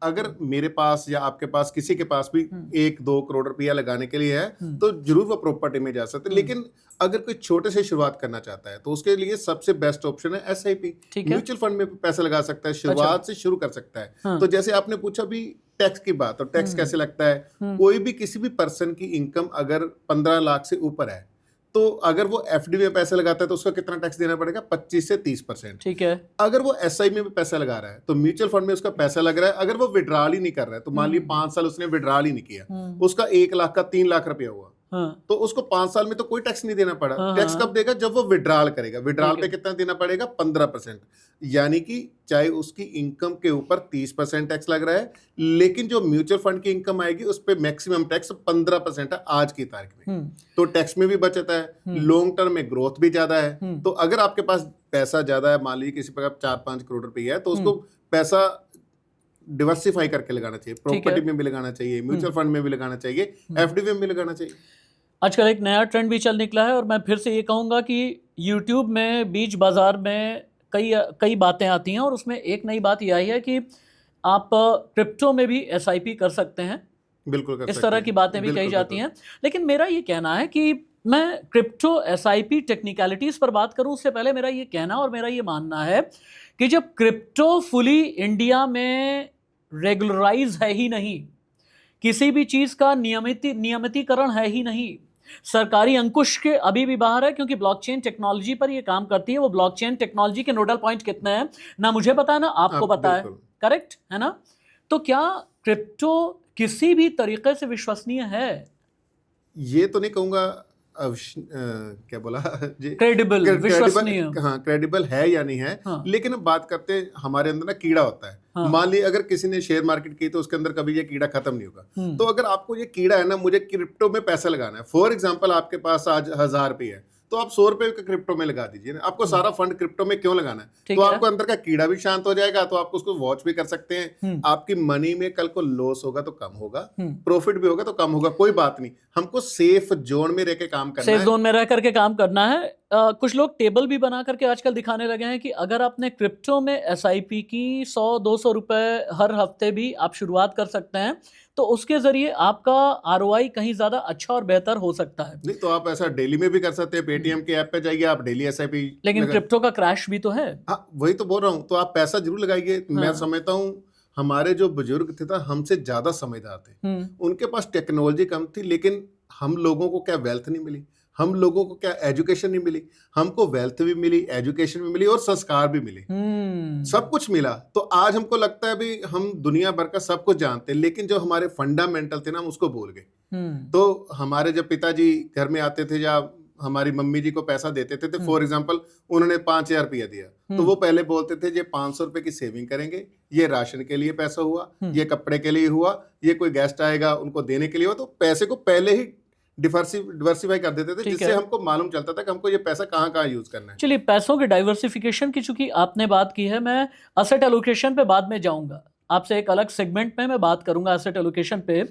अगर मेरे पास या आपके पास किसी के पास भी 1-2 करोड़ रुपया लगाने के लिए है तो जरूर वो प्रॉपर्टी में जा सकते हैं। लेकिन अगर कोई छोटे से शुरुआत करना चाहता है तो उसके लिए सबसे बेस्ट ऑप्शन है SIP। म्यूचुअल फंड में पैसा लगा सकता है, शुरुआत से शुरू कर सकता है। तो जैसे आपने पूछा भी टैक्स की बात, और टैक्स कैसे लगता है, कोई भी किसी भी पर्सन की इनकम अगर 15 लाख से ऊपर है तो अगर वो FD में पैसे लगाता है तो उसका कितना टैक्स देना पड़ेगा? 25 से 30%।
ठीक है।
अगर वो SI में भी पैसा लगा रहा है तो म्यूचुअल फंड में उसका पैसा लग रहा है, अगर वो विड्रॉल ही नहीं कर रहा है तो मान ली 5 साल उसने विड्रॉल ही नहीं किया, उसका 1 लाख का 3 लाख रुपया हुआ, तो उसको 5 साल में तो कोई टैक्स नहीं देना पड़ा। टैक्स कब देगा? जब वो विड्रॉल करेगा। विड्रॉल पे कितना देना पड़ेगा? 15%। यानी कि चाहे उसकी इनकम के ऊपर 30% टैक्स लग रहा है, लेकिन जो म्यूचुअल फंड की इनकम आएगी उस पे मैक्सिमम टैक्स 15% है आज की तारीख में। तो टैक्स में भी बचत है, लॉन्ग टर्म में ग्रोथ भी ज्यादा है। तो अगर आपके पास पैसा ज्यादा है, मान लीजिए किसी पर 4-5 करोड़ रुपया है, तो उसको पैसा डिवर्सिफाई करके लगाना चाहिए। प्रॉपर्टी में भी लगाना चाहिए, म्यूचुअल फंड में भी लगाना चाहिए, FD में भी लगाना चाहिए।
आजकल एक नया ट्रेंड भी चल निकला है और मैं फिर से ये कहूँगा कि YouTube में बीच बाजार में कई बातें आती हैं और उसमें एक नई बात यह आई है कि आप क्रिप्टो में भी SIP कर सकते हैं।
बिल्कुल
इस तरह की बातें भी कही जाती हैं। लेकिन मेरा ये कहना है कि मैं क्रिप्टो SIP टेक्निकलिटीज़ पर बात करूं उससे पहले मेरा ये कहना और मेरा ये मानना है कि जब क्रिप्टो फुली इंडिया में रेगुलराइज है ही नहीं, किसी भी चीज़ का नियमितीकरण है ही नहीं, सरकारी अंकुश के अभी भी बाहर है, क्योंकि ब्लॉकचेन टेक्नोलॉजी पर ये काम करती है। वो ब्लॉकचेन टेक्नोलॉजी के नोडल पॉइंट कितने हैं ना मुझे पता है ना आपको पता है, करेक्ट है ना? तो क्या क्रिप्टो किसी भी तरीके से विश्वसनीय है?
ये तो नहीं कहूंगा क्या बोला
क्रेडिबल, विश्वसनीय।
हाँ, क्रेडिबल है या नहीं है। हाँ। लेकिन अब बात करते हैं, हमारे अंदर ना कीड़ा होता है। हाँ। मान ली अगर किसी ने शेयर मार्केट की तो उसके अंदर कभी ये कीड़ा खत्म नहीं होगा। तो अगर आपको ये कीड़ा है ना, मुझे क्रिप्टो में पैसा लगाना है, फॉर एग्जांपल आपके पास आज 1000 रुपये है तो आप 100 रुपए का क्रिप्टो में लगा दीजिए ना। आपको सारा फंड क्रिप्टो में क्यों लगाना है? तो आपको अंदर का कीड़ा भी शांत हो जाएगा, तो आप उसको वॉच भी कर सकते हैं। आपकी मनी में कल को लॉस होगा तो कम होगा, प्रॉफिट भी होगा तो कम होगा, कोई बात नहीं। हमको सेफ जोन में रह के काम करना है,
सेफ जोन में रह करके काम करना है। कुछ लोग टेबल भी बना करके आजकल दिखाने लगे हैं कि अगर आपने क्रिप्टो में SIP की 100-200 रुपए हर हफ्ते भी आप शुरुआत कर सकते हैं तो उसके जरिए आपका ROI कहीं ज्यादा अच्छा और बेहतर हो सकता है।
नहीं तो आप ऐसा डेली में भी कर सकते हैं। पेटीएम के ऐप पे जाइए, आप डेली SIP।
लेकिन क्रिप्टो का क्रैश भी तो है।
हाँ, वही तो बोल रहा हूँ। तो आप पैसा जरूर लगाइए। हाँ। मैं समझता हूँ हमारे जो बुजुर्ग थे हमसे ज्यादा समझदार थे, उनके पास टेक्नोलॉजी कम थी, लेकिन हम लोगों को क्या वेल्थ नहीं मिली, हम लोगों को क्या एजुकेशन नहीं मिली? हमको वेल्थ भी मिली, एजुकेशन भी मिली और संस्कार भी मिले, सब कुछ मिला। तो आज हमको लगता है भी हम दुनिया भर का सब कुछ जानते हैं, लेकिन जो हमारे फंडामेंटल थे ना हम उसको भूल गए। तो हमारे जब पिताजी घर में आते थे या हमारी मम्मी जी को पैसा देते थे तो फॉर एग्जांपल उन्होंने 5000 रुपया दिया तो वो पहले बोलते थे ये 500 रुपए की सेविंग करेंगे, ये राशन के लिए पैसा हुआ, ये कपड़े के लिए हुआ, ये कोई गेस्ट आएगा उनको देने के लिए हुआ। तो पैसे को पहले ही डिवर्सिफाई कर देते थे, जिससे हमको मालूम चलता था कि हमको ये पैसा कहाँ कहाँ यूज करना है।
चलिए, पैसों के डाइवर्सिफिकेशन की चूंकि आपने बात की है, मैं असेट एलोकेशन पे बाद में जाऊंगा। आपसे एक अलग सेगमेंट में मैं बात करूंगा एसेट एलोकेशन पे।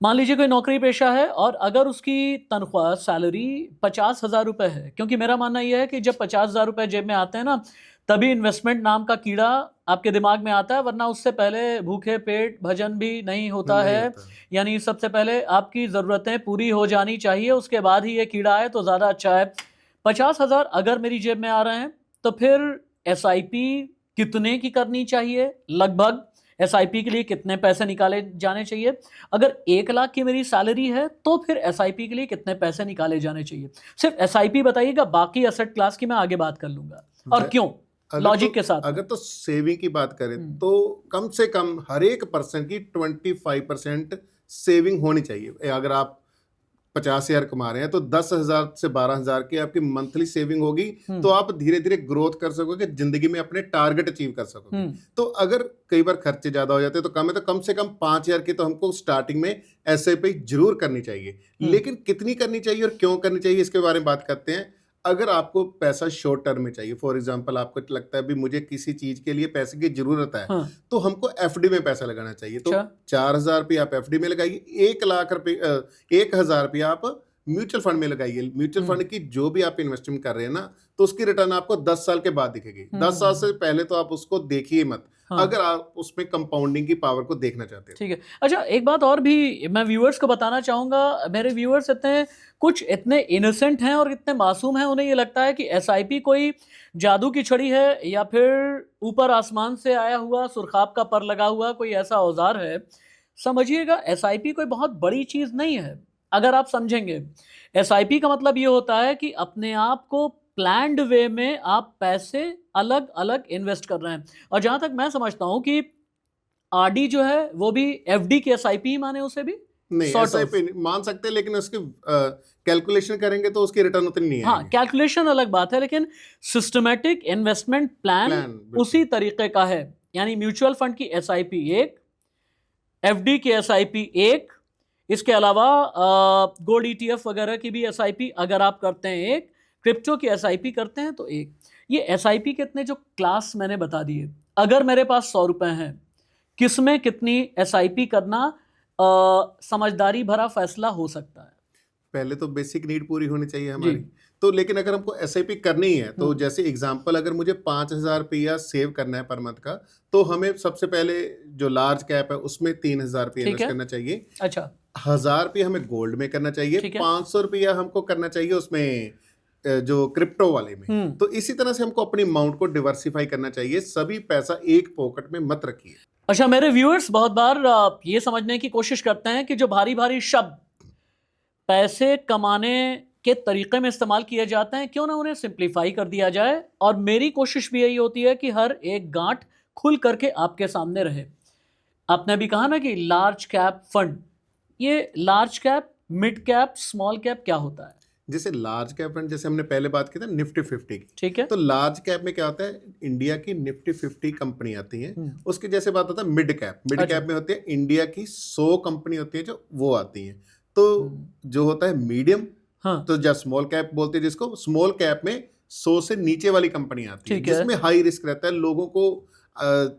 मान लीजिए कोई नौकरी पेशा है और अगर उसकी तनख्वाह सैलरी 50,000 रुपये है, क्योंकि मेरा मानना यह है कि जब 50,000 रुपये जेब में आते हैं ना तभी इन्वेस्टमेंट नाम का कीड़ा आपके दिमाग में आता है, वरना उससे पहले भूखे पेट भजन भी नहीं होता है। यानी सबसे पहले आपकी ज़रूरतें पूरी हो जानी चाहिए, उसके बाद ही ये कीड़ा आए तो ज़्यादा अच्छा है। 50,000 अगर मेरी जेब में आ रहे हैं तो फिर SIP कितने की करनी चाहिए, लगभग SIP के लिए कितने पैसे निकाले जाने चाहिए? अगर 1 लाख की मेरी सैलरी है तो फिर SIP के लिए कितने पैसे निकाले जाने चाहिए? सिर्फ SIP बताइएगा, बाकी एसेट क्लास की मैं आगे बात कर लूंगा और क्यों, लॉजिक के साथ।
अगर तो सेविंग की बात करें तो कम से कम हर एक पर्सन की 25% सेविंग होनी चाहिए। अगर आप 50,000 कमा रहे हैं तो 10,000 से 12,000 की आपकी मंथली सेविंग होगी, तो आप धीरे धीरे ग्रोथ कर सकोगे, जिंदगी में अपने टारगेट अचीव कर सकोगे। तो अगर कई बार खर्चे ज्यादा हो जाते हैं तो कम है तो कम से कम 5,000 की तो हमको स्टार्टिंग में SIP जरूर करनी चाहिए। लेकिन कितनी करनी चाहिए और क्यों करनी चाहिए इसके बारे में बात करते हैं। अगर आपको पैसा शॉर्ट टर्म में चाहिए, फॉर एग्जांपल आपको लगता है भी मुझे किसी चीज के लिए पैसे की जरूरत है, तो हमको FD में पैसा लगाना चाहिए। तो 4,000 रुपये आप FD में लगाइए, 1 लाख रुपये 1,000 रुपया आप म्यूचुअल फंड में लगाइए। म्यूचुअल फंड की जो भी आप इन्वेस्टमेंट कर रहे हैं ना, तो उसकी रिटर्न आपको 10 साल के बाद दिखेगी। 10 साल से पहले तो आप उसको देखिए मत,
हाँ।
अगर आप उसमें कंपाउंडिंग की पावर को देखना चाहते हैं।
ठीक है। अच्छा, एक बात और भी मैं व्यूअर्स को बताना चाहूँगा। मेरे व्यूअर्स इतने इनोसेंट हैं और इतने मासूम हैं, उन्हें ये लगता है कि एसआईपी कोई जादू की छड़ी है या फिर ऊपर आसमान से आया हुआ सुरखाब का पर लगा हुआ कोई ऐसा औजार है। समझिएगा, एसआईपी कोई बहुत बड़ी चीज़ नहीं है। अगर आप समझेंगे, एसआईपी का मतलब ये होता है कि अपने आप को प्लान्ड वे में आप पैसे अलग अलग इन्वेस्ट कर रहे हैं। और जहाँ तक मैं समझता हूँ कि आरडी जो है वो भी एफडी की एसआईपी माने उसे भी
नहीं,
sort
ऐसा
of।
ही मान सकते हैं, लेकिन उसकी कैलकुलेशन करेंगे तो उसकी रिटर्न उतनी नहीं
हाँ,
आएगी।
कैलकुलेशन अलग बात है, लेकिन सिस्टमैटिक इन्वेस्टमेंट प्लान
प्लान बिल्कुल।
उसी तरीके का है। यानी म्यूचुअल फंड की एसआईपी एक, एफडी की एसआईपी एक, इसके अलावा गोल्ड ईटीएफ वगैरह की भी एसआईपी अगर आप करते हैं एक, क्रिप्टो की एसआईपी करते हैं तो एक। ये एसआईपी के इतने जो क्लास मैंने बता दिए, अगर मेरे पास 100 रुपए हैं, किसमें कितनी एसआईपी करना समझदारी भरा फैसला हो सकता है।
पहले तो बेसिक नीड पूरी होनी चाहिए
जी।
हमारी। तो लेकिन अगर हमको एसआईपी करनी है, तो
हम्म।
जैसे एग्जांपल, अगर मुझे 5,000 रुपया सेव करना है पर मंथ का, तो हमें सबसे पहले जो लार्ज कैप है उसमें 3,000 रुपया
ठीक
इन्वेस्ट
है।
करना चाहिए।
अच्छा।
1,000 रुपया हमें गोल्ड में करना चाहिए।
ठीक है।
500 रुपया हमको करना चाहिए उसमें जो क्रिप्टो वाले में। तो इसी तरह से हमको अपनी अमाउंट को डिवर्सिफाई करना चाहिए। सभी पैसा एक पॉकेट में मत रखिए।
अच्छा, मेरे व्यूअर्स बहुत बार ये समझने की कोशिश करते हैं कि जो भारी भारी शब्द पैसे कमाने के तरीके में इस्तेमाल किए जाते हैं, क्यों ना उन्हें सिंप्लीफाई कर दिया जाए। और मेरी कोशिश भी यही होती है कि हर एक गांठ खुल करके आपके सामने रहे। आपने भी कहा ना कि लार्ज कैप फंड, ये large cap, mid cap, small cap क्या होता है?
जैसे लार्ज कैप फंड, जैसे हमने पहले बात की था निफ्टी 50 की,
ठीक है।
तो लार्ज कैप में क्या होता है, इंडिया की निफ्टी 50 कंपनी आती है। उसके जैसे बात होता है मिड कैप। मिड
अच्छा।
कैप में होती है इंडिया की 100 कंपनी होती है जो वो आती हैं। तो जो होता है मीडियम,
हाँ।
तो जब स्मॉल कैप बोलते हैं जिसको, स्मॉल कैप में 100 से नीचे वाली कंपनी आती है,
ठीक है।
जिसमें हाई रिस्क रहता है। लोगों को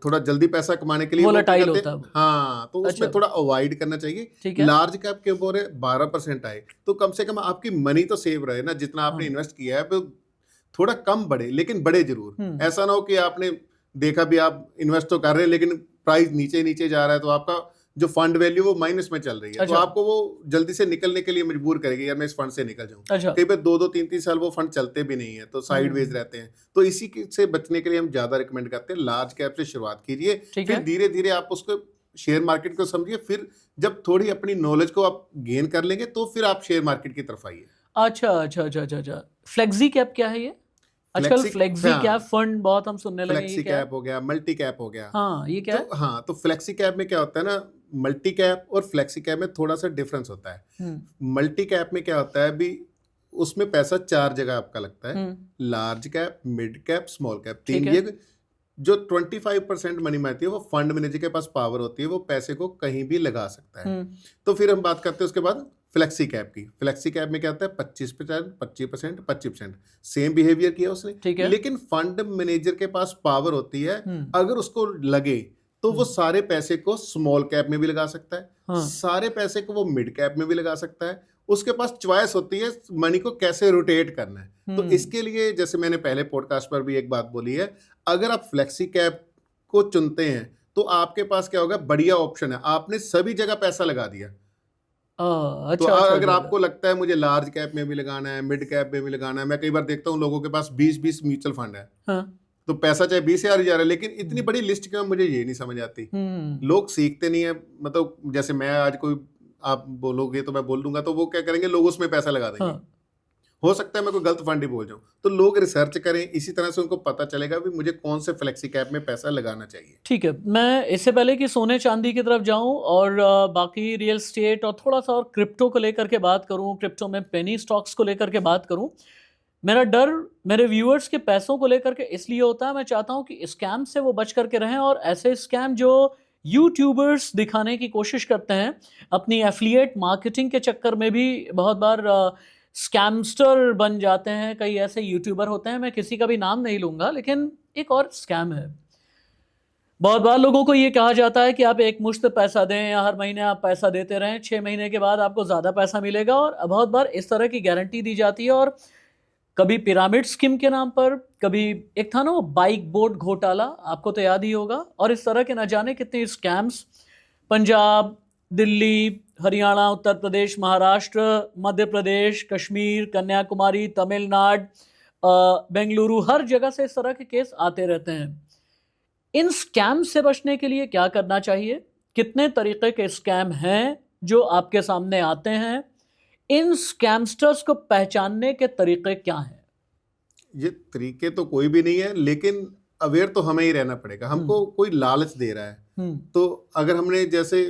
थोड़ा जल्दी पैसा कमाने के लिए वो क्या
Volatile
करते
होता
हैं,
है वो।
हाँ, तो उसमें
अच्छा।
थोड़ा अवॉइड करना चाहिए।
ठीक है।
लार्ज कैप के ऊपर 12% आए, तो कम से कम आपकी मनी तो सेव रहे ना, जितना आपने
हाँ।
इन्वेस्ट किया है वो थोड़ा कम बढ़े, लेकिन बढ़े जरूर। ऐसा ना हो कि आपने देखा भी, आप इन्वेस्ट तो कर रहे हैं लेकिन प्राइस नीचे नीचे जा रहा है, तो आपका जो फंड वैल्यू वो माइनस में चल रही है। तो
अच्छा।
आपको वो जल्दी से निकलने के लिए मजबूर करेगी, यार मैं इस फंड से निकल जाऊं।
अच्छा।
कई बार 2-2 3-3 साल वो फंड चलते भी नहीं है, तो साइडवेज रहते हैं। तो इसी से बचने के लिए हम ज्यादा रिकमेंड करते हैं लार्ज कैप से शुरुआत कीजिए,
ठीक
फिर
है।
धीरे धीरे आप उसको शेयर मार्केट को समझिए। फिर जब थोड़ी अपनी नॉलेज को आप गेन कर लेंगे, तो फिर आप शेयर मार्केट की तरफ आइए।
अच्छा अच्छा अच्छा अच्छा अच्छा। फ्लेक्सी कैप क्या है ये? आजकल फ्लेक्सी
हाँ,
कैप फंड बहुत हम सुनने लगे, ये
फ्लेक्सी
क्या है?
कैप हो गया, मल्टी कैप हो गया।
हाँ, ये क्या है?
तो हाँ, तो फ्लेक्सी कैप में क्या होता है ना, मल्टी कैप और फ्लेक्सी कैप में थोड़ा सा डिफरेंस होता है। मल्टी कैप में क्या होता है, अभी उसमें पैसा 4 जगह आपका लगता है, large cap, mid cap, small cap, 3
ठीक है।
जगह। जो 25% मनी में आती है, वो फंड मैनेजर के पास पावर होती है, वो पैसे को कहीं भी लगा सकता है। तो फिर हम बात करते हैं उसके बाद फ्लेक्सी कैप की। फ्लेक्सी कैप में क्या होता है, 25%, 25%, 25%, सेम बिहेवियर किया उसने,
ठीक है।
लेकिन फंड मैनेजर के पास पावर होती है, अगर उसको लगे तो वो सारे पैसे को स्मॉल कैप में भी लगा सकता है,
हाँ।
सारे पैसे को वो मिड कैप में भी लगा सकता है। उसके पास चॉइस होती है मनी को कैसे रोटेट करना है। तो इसके लिए, जैसे मैंने पहले पॉडकास्ट पर भी एक बात बोली है, अगर आप फ्लेक्सी कैप को चुनते हैं तो आपके पास क्या होगा, बढ़िया ऑप्शन है, आपने सभी जगह पैसा लगा दिया।
अच्छा
तो
अच्छा
अगर
अच्छा।
आपको लगता है मुझे लार्ज कैप में भी लगाना है, मिड कैप में भी लगाना है, मैं कई बार देखता हूँ लोगों के पास 20-20 म्यूचुअल फंड है,
हाँ।
तो पैसा चाहे 20,000 ही जा रहा है, लेकिन इतनी बड़ी लिस्ट क्यों, मुझे ये नहीं समझ आती। लोग सीखते नहीं है। मतलब जैसे मैं आज कोई, आप बोलोगे तो मैं बोल दूंगा, तो वो क्या करेंगे, लोग उसमें पैसा लगा देंगे।
हाँ।
हो सकता है मैं कोई गलत फंड ही बोल जाऊं, तो लोग रिसर्च करें, इसी तरह से उनको पता चलेगा भी मुझे कौन से फ्लेक्सी कैप में पैसा लगाना चाहिए।
ठीक है, मैं इससे पहले कि सोने चांदी की तरफ जाऊं और बाकी रियल स्टेट और थोड़ा सा और क्रिप्टो को लेकर के बात करूं, क्रिप्टो में पेनी स्टॉक्स को लेकर के बात करूं, मेरा डर मेरे व्यूअर्स के पैसों को लेकर के इसलिए होता है, मैं चाहता हूं कि स्कैम से वो बच करके रहें। और ऐसे स्कैम जो यूट्यूबर्स दिखाने की कोशिश करते हैं, अपनी एफिलिएट मार्केटिंग के चक्कर में भी बहुत बार स्कैमस्टर बन जाते हैं। कई ऐसे यूट्यूबर होते हैं, मैं किसी का भी नाम नहीं लूँगा, लेकिन एक और स्कैम है, बहुत बार लोगों को ये कहा जाता है कि आप एक मुश्त पैसा दें या हर महीने आप पैसा देते रहें, 6 महीने के बाद आपको ज़्यादा पैसा मिलेगा, और बहुत बार इस तरह की गारंटी दी जाती है। और कभी पिरामिड स्कीम के नाम पर, कभी एक था ना वो बाइक बोर्ड घोटाला, आपको तो याद ही होगा, और इस तरह के न जाने कितने स्कैम्स पंजाब, दिल्ली, हरियाणा, उत्तर प्रदेश, महाराष्ट्र, मध्य प्रदेश, कश्मीर, कन्याकुमारी, तमिलनाडु, बेंगलुरु, हर जगह से इस तरह के केस आते रहते हैं। इन स्कैम से बचने के लिए क्या करना चाहिए? कितने तरीके के स्कैम हैं जो आपके सामने आते हैं? इन स्कैमस्टर्स को पहचानने के तरीके क्या हैं?
ये तरीके तो कोई भी नहीं है, लेकिन अवेयर तो हमें ही रहना पड़ेगा। हमको कोई लालच दे रहा है, तो अगर हमने जैसे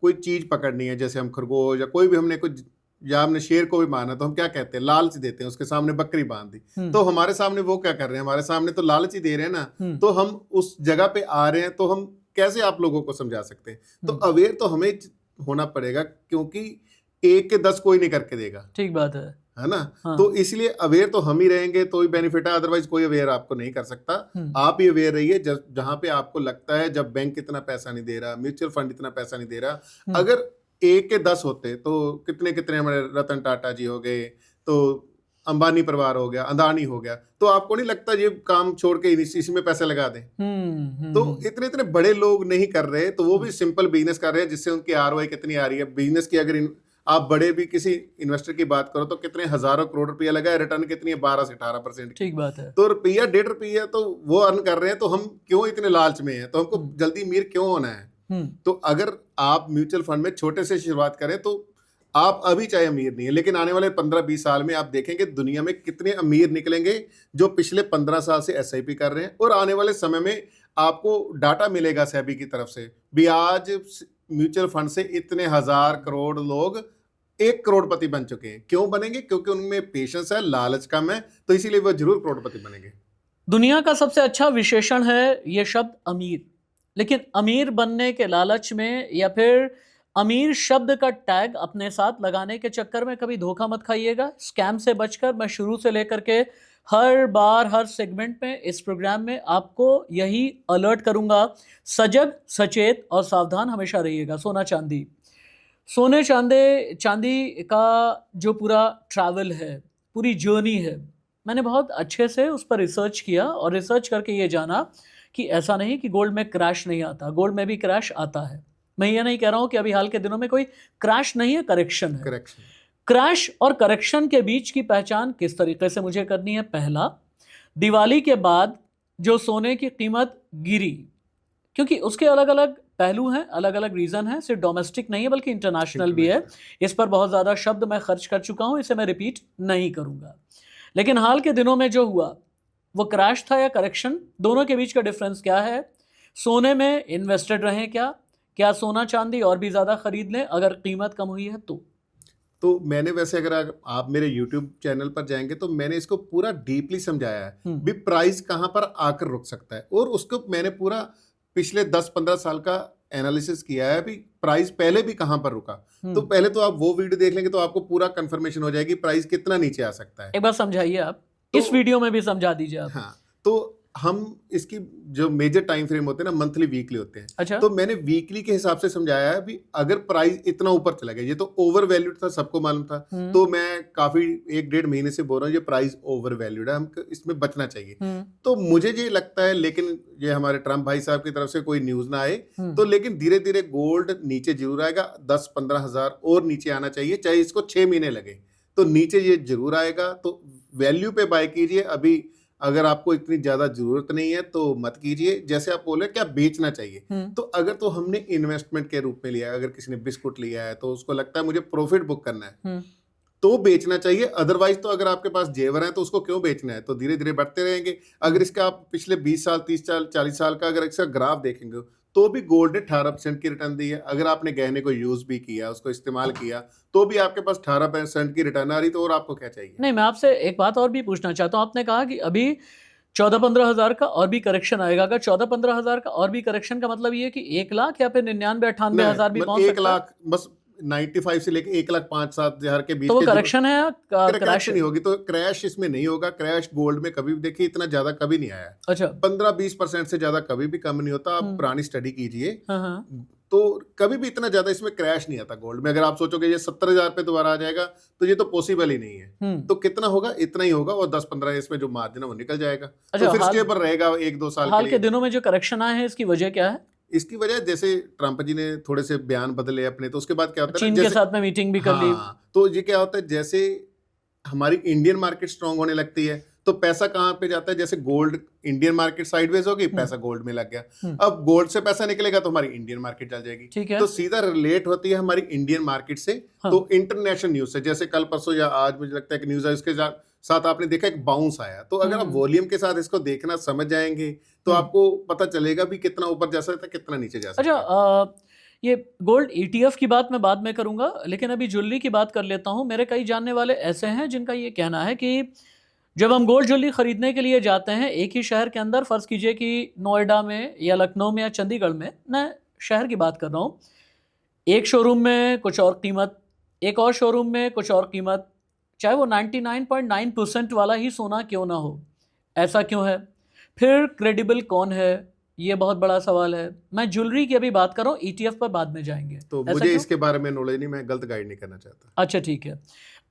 कोई चीज पकड़नी है, जैसे हम खरगोश या कोई भी हमने कुछ, या हमने शेर को भी मारना, तो हम क्या कहते हैं, लालच देते हैं, उसके सामने बकरी बांध दी। तो हमारे सामने वो क्या कर रहे हैं, हमारे सामने तो लालच ही दे रहे हैं ना। तो हम उस जगह पे आ रहे हैं, तो हम कैसे आप लोगों को समझा सकते हैं? तो अवेयर तो हमें होना पड़ेगा, क्योंकि 1 के 10 कोई नहीं करके देगा।
ठीक बात है
ना।
हाँ।
तो इसलिए अवेयर तो हम ही रहेंगे तो ही बेनिफिट है, अदरवाइज कोई अवेयर आपको नहीं कर सकता। आप ही अवेयर रहिए जहां पे आपको लगता है, जब बैंक इतना पैसा नहीं दे रहा, म्यूचुअल फंड इतना पैसा नहीं दे रहा, अगर 1 के 10 होते तो कितने कितने हमारे रतन टाटा जी हो गए, तो अंबानी परिवार हो गया, अदानी हो गया, तो आपको नहीं लगता ये काम छोड़ के इसी में पैसे लगा दें? तो इतने इतने बड़े लोग नहीं कर रहे, तो वो भी सिंपल बिजनेस कर रहे हैं, जिससे उनकी ROI कितनी आ रही है। बिजनेस की अगर आप बड़े भी किसी इन्वेस्टर की बात करो, तो कितने हजारों करोड़ रुपया लगा है, रिटर्न कितनी है, 12 से 18%।
ठीक बात है।
तो रुपया 1.5 रुपया तो वो अर्न कर रहे हैं, तो हम क्यों इतने लालच में हैं? तो हमको जल्दी अमीर क्यों होना है? तो अगर आप म्यूचुअल फंड में छोटे से शुरुआत करें, तो आप अभी चाहे अमीर नहीं है, लेकिन आने वाले 15-20 साल में आप देखेंगे दुनिया में कितने अमीर निकलेंगे जो पिछले 15 साल से SIP कर रहे हैं। और आने वाले समय में आपको डाटा मिलेगा सेबी की तरफ से भी, आज म्यूचुअल फंड से इतने 1000 करोड़ लोग 1 करोड़पति बन चुके हैं। क्यों बनेंगे? क्योंकि उनमें पेशेंस है, लालच कम है, तो इसीलिए वो जरूर करोड़पति बनेंगे।
दुनिया का सबसे अच्छा विशेषण है ये शब्द अमीर, लेकिन अमीर बनने के लालच में या फिर अमीर शब्द का टैग अपने साथ लगाने के चक्कर में कभी धोखा मत खाइएगा। स्कैम से बचकर मैं शुरू से लेकर के हर बार हर सेगमेंट में इस प्रोग्राम में आपको यही अलर्ट करूंगा, सजग, सचेत और सावधान हमेशा रहिएगा। सोने चांदी का जो पूरा ट्रैवल है, पूरी जर्नी है, मैंने बहुत अच्छे से उस पर रिसर्च किया और रिसर्च करके ये जाना कि ऐसा नहीं कि गोल्ड में क्रैश नहीं आता, गोल्ड में भी क्रैश आता है। मैं ये नहीं कह रहा हूं कि अभी हाल के दिनों में कोई क्रैश नहीं है, करेक्शन है। क्रैश और करेक्शन के बीच की पहचान किस तरीके से मुझे करनी है? पहला, दिवाली के बाद जो सोने की कीमत गिरी, क्योंकि उसके अलग अलग पहलू हैं, अलग अलग रीजन है, सिर्फ डोमेस्टिक नहीं है बल्कि इंटरनेशनल भी है। इस पर बहुत ज्यादा शब्द मैं खर्च कर चुका हूं, इसे मैं रिपीट नहीं करूंगा। लेकिन हाल के दिनों में जो हुआ वो क्रैश था या करेक्शन? दोनों के बीच का डिफरेंस क्या है? सोने में इन्वेस्टेड रहें क्या सोना चांदी और भी ज्यादा खरीद लें अगर कीमत कम हुई है तो
मैंने वैसे, अगर आप मेरे YouTube चैनल पर जाएंगे तो मैंने इसको पूरा डीपली समझाया है भी प्राइस कहां पर आकर रुक सकता है, और उसको मैंने पूरा पिछले 10-15 साल का एनालिसिस किया है भी प्राइस पहले भी कहां पर रुका। तो पहले तो आप वो वीडियो देख लेंगे तो आपको पूरा कंफर्मेशन हो जाएगी प्राइस कितना नीचे आ सकता है।
एक बार समझाइए आप, इस वीडियो में भी समझा दीजिए आप।
हाँ, तो हम इसकी जो मेजर टाइम फ्रेम होते हैं ना, मंथली वीकली होते हैं।
अच्छा।
तो मैंने वीकली के हिसाब से समझाया है भी अगर प्राइस इतना ऊपर चला गया, ये तो ओवर वैल्यूड था, सबको मालूम था, तो मैं काफी 1-1.5 महीने से बोल रहा हूँ ये प्राइस ओवर वैल्यूड है, हमको इसमें बचना चाहिए। तो मुझे ये लगता है, लेकिन ये हमारे ट्रम्प भाई साहब की तरफ से कोई न्यूज ना आए, तो लेकिन धीरे धीरे गोल्ड नीचे जरूर आएगा, 10-15 हजार और नीचे आना चाहिए, चाहे इसको 6 महीने लगे, तो नीचे ये जरूर आएगा। तो वैल्यू पे बाय कीजिए, अभी अगर आपको इतनी ज्यादा जरूरत नहीं है तो मत कीजिए। जैसे आप बोले क्या बेचना चाहिए, तो अगर तो हमने इन्वेस्टमेंट के रूप में लिया है, अगर किसी ने बिस्कुट लिया है तो उसको लगता है मुझे प्रॉफिट बुक करना है, तो बेचना चाहिए। अदरवाइज तो अगर आपके पास जेवर है तो उसको क्यों बेचना है, तो धीरे धीरे बढ़ते रहेंगे। अगर इसका आप पिछले 20 साल 30 साल 40 साल का अगर इसका ग्राफ देखेंगे तो भी गोल्ड ने 18% की रिटर्न दी है। अगर आपने गहने को यूज भी किया, उसको इस्तेमाल किया, तो भी आपके पास 18% की रिटर्न आ रही, तो और आपको क्या चाहिए?
नहीं, मैं आपसे एक बात और भी पूछना चाहता हूँ। आपने कहा कि अभी 14-15 हजार का और भी करेक्शन आएगा। अगर 14-15 हजार का और भी करेक्शन का मतलब ये कि 1 लाख या फिर 99-98 हजार भी पहुंच सकता है?
1 लाख बस 95 से लेके 1,05,000-7,000 के बीच
तो वो
के जो
करेक्शन है या क्रैश
क्रैश
है?
नहीं होगी, तो क्रैश इसमें नहीं होगा। क्रैश गोल्ड में कभी भी देखिए इतना ज़्यादा कभी नहीं आया है।
अच्छा।
15-20% से ज़्यादा कभी भी कम नहीं होता। आप
हुँ।
पुरानी स्टडी कीजिए,
हाँ, हाँ।
तो कभी भी इतना ज़्यादा इसमें क्रैश नहीं आता गोल्ड में। अगर आप सोचोगे ये 70,000 पे दोबारा आ जाएगा, तो ये तो पॉसिबल ही नहीं है।
हुँ।
तो कितना होगा? इतना ही होगा, और 10-15 इसमें जो मार्जिन है वो निकल जाएगा।
अच्छा,
तो फिर
हाल
स्टेबल रहेगा 1-2 साल के
हाल के
लिए।
दिनों में जो करेक्शन आए हैं, इसकी वजह क्या है?
इसकी वजह जैसे ट्रंप जी ने थोड़े से बयान बदले अपने, तो उसके बाद क्या होता है
चीन
ना,
के
जैसे
साथ में मीटिंग भी कर ली।
हाँ, तो ये क्या होता है, जैसे हमारी इंडियन मार्केट स्ट्रांग होने लगती है, तो पैसा कहाँ पे जाता है? जैसे गोल्ड, इंडियन मार्केट साइडवेज होगी, पैसा गोल्ड में लग गया। अब गोल्ड से पैसा निकलेगा तो हमारी इंडियन मार्केट चल जाएगी।
ठीक है।
तो सीधा रिलेट होती है हमारी इंडियन मार्केट से
हाँ।
तो इंटरनेशनल न्यूज से। जैसे कल परसों या आज मुझे लगता है कि न्यूज है, इसके साथ आपने देखा एक बाउंस आया। तो अगर आप वॉल्यूम के साथ इसको देखना समझ जाएंगे, तो आपको पता चलेगा भी कितना ऊपर जा सकता है, कितना नीचे जा सकता है।
अच्छा, ये गोल्ड ETF की बात मैं बाद में करूंगा, लेकिन अभी ज्वेलरी की बात कर लेता हूं। मेरे कई जानने वाले ऐसे हैं जिनका ये कहना है कि जब हम गोल्ड ज्वेलरी खरीदने के लिए जाते हैं एक ही शहर के अंदर, फ़र्ज़ कीजिए कि नोएडा में या लखनऊ में या चंडीगढ़ में, मैं शहर की बात कर रहा हूँ, एक शोरूम में कुछ और कीमत, एक और शोरूम में कुछ और कीमत, चाहे वो 99.9% वाला ही सोना क्यों ना हो। ऐसा क्यों है? फिर क्रेडिबल कौन है? ये बहुत बड़ा सवाल है। मैं ज्वेलरी की अभी बात कर रहा हूँ, ETF पर बाद में जाएंगे।
तो
ऐसा
मुझे
क्यों?
इसके बारे में नॉलेज नहीं, मैं गलत गाइड नहीं करना चाहता।
अच्छा, ठीक है।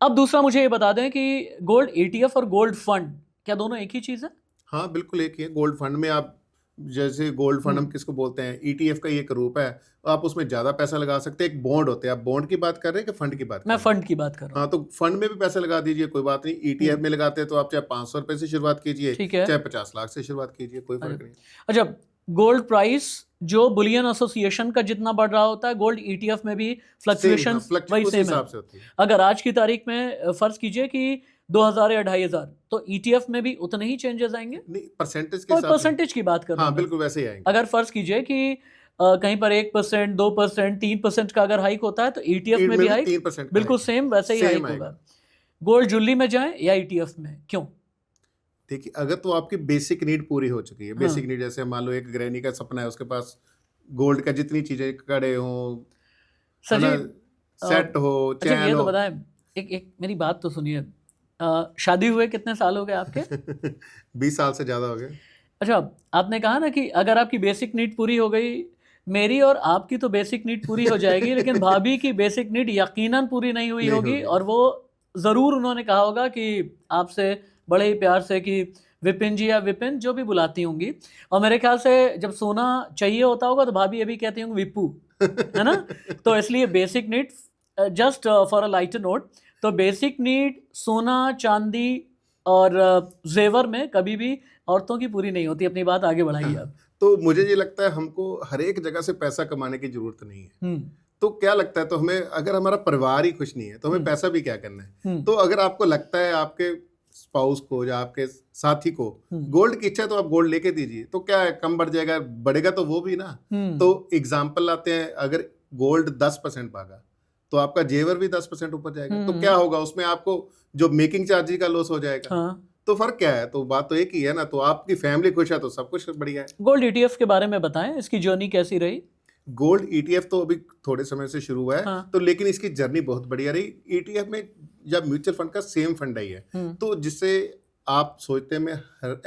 अब दूसरा मुझे ये बता दें कि गोल्ड ETF और गोल्ड फंड क्या दोनों एक ही चीज़ है?
हाँ, बिल्कुल एक ही है। गोल्ड फंड में आप, जैसे गोल्ड फंड हम किसको बोलते हैं, ETF का ही एक रूप है। आप उसमें ज़्यादा पैसा लगा सकते हैं। एक बॉन्ड होते हैं। आप बॉन्ड की बात कर रहे हैं कि फंड की बात कर
मैं
रहे हैं?
फंड की बात कर रहा हूँ।
हाँ, तो फंड में भी पैसे लगा दीजिए, कोई बात नहीं। ETF में लगाते हैं तो आप चाहे 500 रुपए से शुरुआत कीजिए,
ठीक है।
चाहे 50 लाख से शुरुआत कीजिए, कोई फर्क नहीं।
अच्छा, गोल्ड प्राइस जो बुलियन एसोसिएशन का जितना बढ़ रहा होता है, गोल्ड ETF में भी फ्लक्चुएशन वही
उस
सेम है।
हिसाब से होती है।
अगर आज की तारीख में फ़र्ज़ कीजिए कि 2000 या 2500, तो ETF में भी उतने ही चेंजेस आएंगे?
नहीं, परसेंटेज के
और
हिसाब से।
परसेंटेज की बात कर रहा
हाँ,
हूँ मैं।
बिल्कुल वैसे ही आएंगे।
अगर फ़र्ज़ कीजिए कि कहीं पर 1%, 2%, 3% का अगर हाइक होता है, तो ETF में भी हाइक
3% का
बिल्कुल
है।
सेम वैसे ही हाइक
आएगा।
होगा। गोल्ड ज्वेलरी में जाएँ या ETF में, क्यों?
देखिए, अगर तो आपकी बेसिक नीड पूरी हो चुकी है,
हाँ।
बेसिक नीड जैसे मान लो एक गृहिणी का सपना है, उसके पास गोल्ड का जितनी चीजें, कड़े हो,
सर
है ना,
जी,
सेट हो,
अच्छा
चैन
ये तो
हो।
बताएं, एक मेरी बात तो सुनिए। शादी हुए कितने साल हो गए आपके?
20 साल से ज्यादा हो गए।
अच्छा, आपने कहा ना कि अगर आपकी बेसिक नीड पूरी हो गई, मेरी और आपकी तो बेसिक नीड पूरी हो जाएगी, लेकिन भाभी की बेसिक नीड यकीनन पूरी नहीं हुई
नहीं
होगी,
होगी।
और वो ज़रूर उन्होंने कहा होगा कि आपसे बड़े ही प्यार से कि विपिन जी या विपिन जो भी बुलाती होंगी। और मेरे ख्याल से जब सोना चाहिए होता होगा तो भाभी अभी कहती होंगी विप्पू, है ना? तो इसलिए basic need, just for a lighter note, तो बेसिक नीड सोना, चांदी और जेवर में कभी भी औरतों की पूरी नहीं होती। अपनी बात आगे बढ़ाइए आप।
तो मुझे ये लगता है हमको हर एक जगह से पैसा कमाने की जरूरत नहीं है।
हम्म।
तो क्या लगता है, तो हमें अगर हमारा परिवार ही खुश नहीं है तो हमें पैसा भी क्या करना है? तो अगर आपको लगता है आपके स्पाउस को या आपके साथी को गोल्ड की इच्छा है, तो आप गोल्ड लेके दीजिए। तो क्या है, कम बढ़ जाएगा, बढ़ेगा तो वो भी ना। तो एग्जाम्पल लाते हैं, अगर गोल्ड 10% भागा तो आपका जेवर भी 10% ऊपर जाएगा। तो क्या होगा, उसमें आपको जो मेकिंग चार्जेस का लॉस हो जाएगा।
हाँ।
तो फर्क क्या है? तो बात तो एक ही है ना। तो आपकी फैमिली खुश है तो सब कुछ बढ़िया है।
गोल्ड ETF के बारे में बताएं, इसकी जर्नी कैसी रही?
गोल्ड ETF तो अभी थोड़े समय से शुरू हुआ है।
हाँ।
तो लेकिन इसकी जर्नी बहुत बढ़िया रही। ETF में या म्यूचुअल फंड का सेम फंड ही है। तो जिससे आप सोचते हैं मैं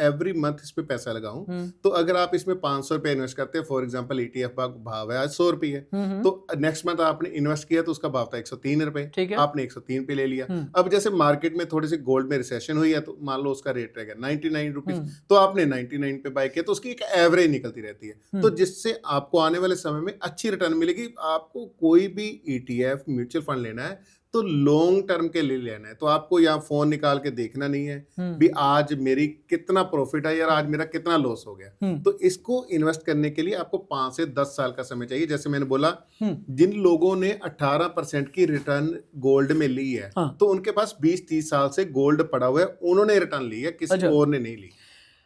एवरी मंथ इस पे पैसा लगाऊं, तो अगर आप इसमें 500 रुपये इन्वेस्ट करते हैं, फॉर एग्जांपल ETF का भाव है आज 100 रुपये, तो नेक्स्ट मंथ आपने इन्वेस्ट किया तो उसका भाव था 103 रुपये, आपने 103 पे ले लिया। अब जैसे मार्केट में थोड़ी सी गोल्ड में रिसेशन हुई है, तो मान लो उसका रेट रहेगा 99 रुपीज, तो आपने 99 पे बाय किया, तो उसकी एक एवरेज निकलती रहती है। तो जिससे आपको आने वाले समय में अच्छी रिटर्न मिलेगी। आपको कोई भी ETF म्यूचुअल फंड लेना है तो लॉन्ग टर्म के लिए लेना है। तो आपको यहाँ फोन निकाल के देखना नहीं है भी आज मेरी कितना प्रॉफिट है यार, आज मेरा कितना लॉस हो गया। तो इसको इन्वेस्ट करने के लिए आपको 5 से 10 साल का समय चाहिए। जैसे मैंने बोला, जिन लोगों ने 18% की रिटर्न गोल्ड में ली है, तो उनके पास 20-30 साल से गोल्ड पड़ा हुआ है, उन्होंने रिटर्न ली है, किसी और ने नहीं ली।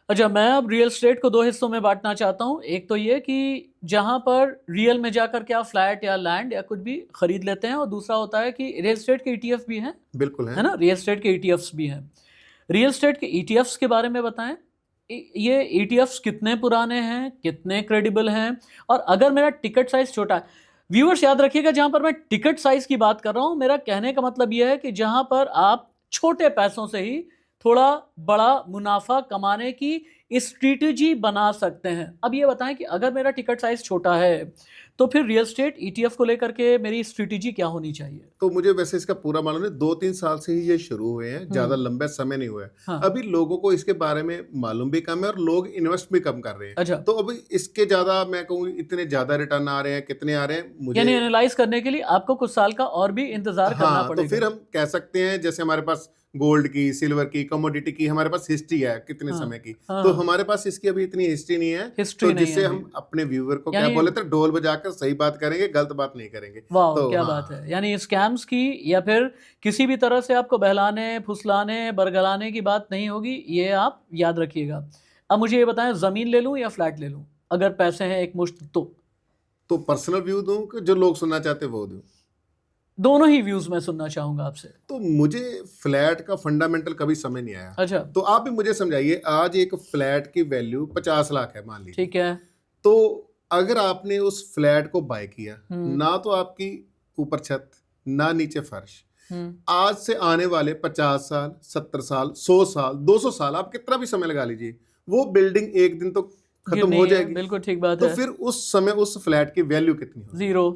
अच्छा, मैं अब रियल एस्टेट को 2 हिस्सों में बांटना चाहता हूँ। एक तो ये कि जहाँ पर रियल में जाकर के आप फ्लैट या लैंड या कुछ भी खरीद लेते हैं, और दूसरा होता है कि रियल एस्टेट के ETF भी हैं।
बिल्कुल
है ना, रियल एस्टेट के ETFs भी हैं। रियल एस्टेट के ETFs के बारे में बताएं। ये ETFs कितने पुराने हैं, कितने क्रेडिबल हैं, और अगर मेरा टिकट साइज छोटा है, व्यूअर्स याद रखिएगा, जहां पर मैं टिकट साइज की बात कर रहा हूं, मेरा कहने का मतलब यह है कि जहां पर आप छोटे पैसों से ही थोड़ा बड़ा मुनाफा कमाने की स्ट्रेटेजी बना सकते हैं। अब ये बताएं कि अगर मेरा टिकट साइज छोटा है तो फिर रियल स्टेट ईटीएफ को लेकर के मेरी स्ट्रेटेजी क्या होनी चाहिए?
तो मुझे वैसे इसका पूरा मालूम है, 2-3 साल से ही ये शुरू हुए हैं, ज़्यादा लंबा समय नहीं हुआ है।
हाँ।
अभी लोगों को इसके बारे में मालूम भी कम है और लोग इन्वेस्ट भी कम कर रहे हैं।
अच्छा,
तो अभी इसके ज़्यादा मैं कहूँ इतने ज़्यादा रिटर्न आ रहे हैं, कितने आ रहे हैं
यानी
मुझे।
एनालाइज करने के लिए आपको कुछ साल का और भी इंतजार करना
हाँ, तो
पड़ेगा।
फिर हम कह सकते हैं जैसे हमारे पास गोल्ड की, सिल्वर की, कमोडिटी की हमारे पास हिस्ट्री है कितने
हाँ,
समय की।
हाँ,
तो हमारे पास इसकी अभी इतनी हिस्ट्री नहीं है।
हिस्ट्री
तो
नहीं
जिससे
है
हम
अभी।
अपने व्यूअर को क्या
यानी
बोले थे, ढोल बजाकर सही बात करेंगे, गलत बात नहीं करेंगे।
वाह,
तो
क्या
हाँ,
बात है। यानी स्कैम्स की या फिर किसी भी तरह से आपको बहलाने, फुसलाने, बरगलाने की बात नहीं होगी, ये आप याद रखिएगा। अब मुझे ये बताएं, ज़मीन ले लूं या फ्लैट ले लूं, अगर पैसे हैं एक मुश्त
तो पर्सनल व्यू दूं कि जो लोग सुनना चाहते हैं वो दूं?
दोनों ही व्यूज मैं सुनना चाहूंगा आपसे।
तो मुझे फ्लैट का फंडामेंटल कभी समझ नहीं आया।
अच्छा,
तो आप भी मुझे समझाइए, आज एक फ्लैट की वैल्यू 50 लाख है मान लीजिए।
ठीक है।
तो अगर आपने उस फ्लैट को बाय किया, ना तो आपकी ऊपर छत, ना नीचे फर्श, आज से आने वाले 50 साल, 70 साल, 100 साल, 200 साल, आप कितना भी समय लगा लीजिए, वो बिल्डिंग एक दिन तो खत्म
गिरनी
हो
है,
जाएगी।
बिल्कुल ठीक बात
तो
है।
फिर उस समय उस फ्लैट की वैल्यू कितनी होगी?
जीरो।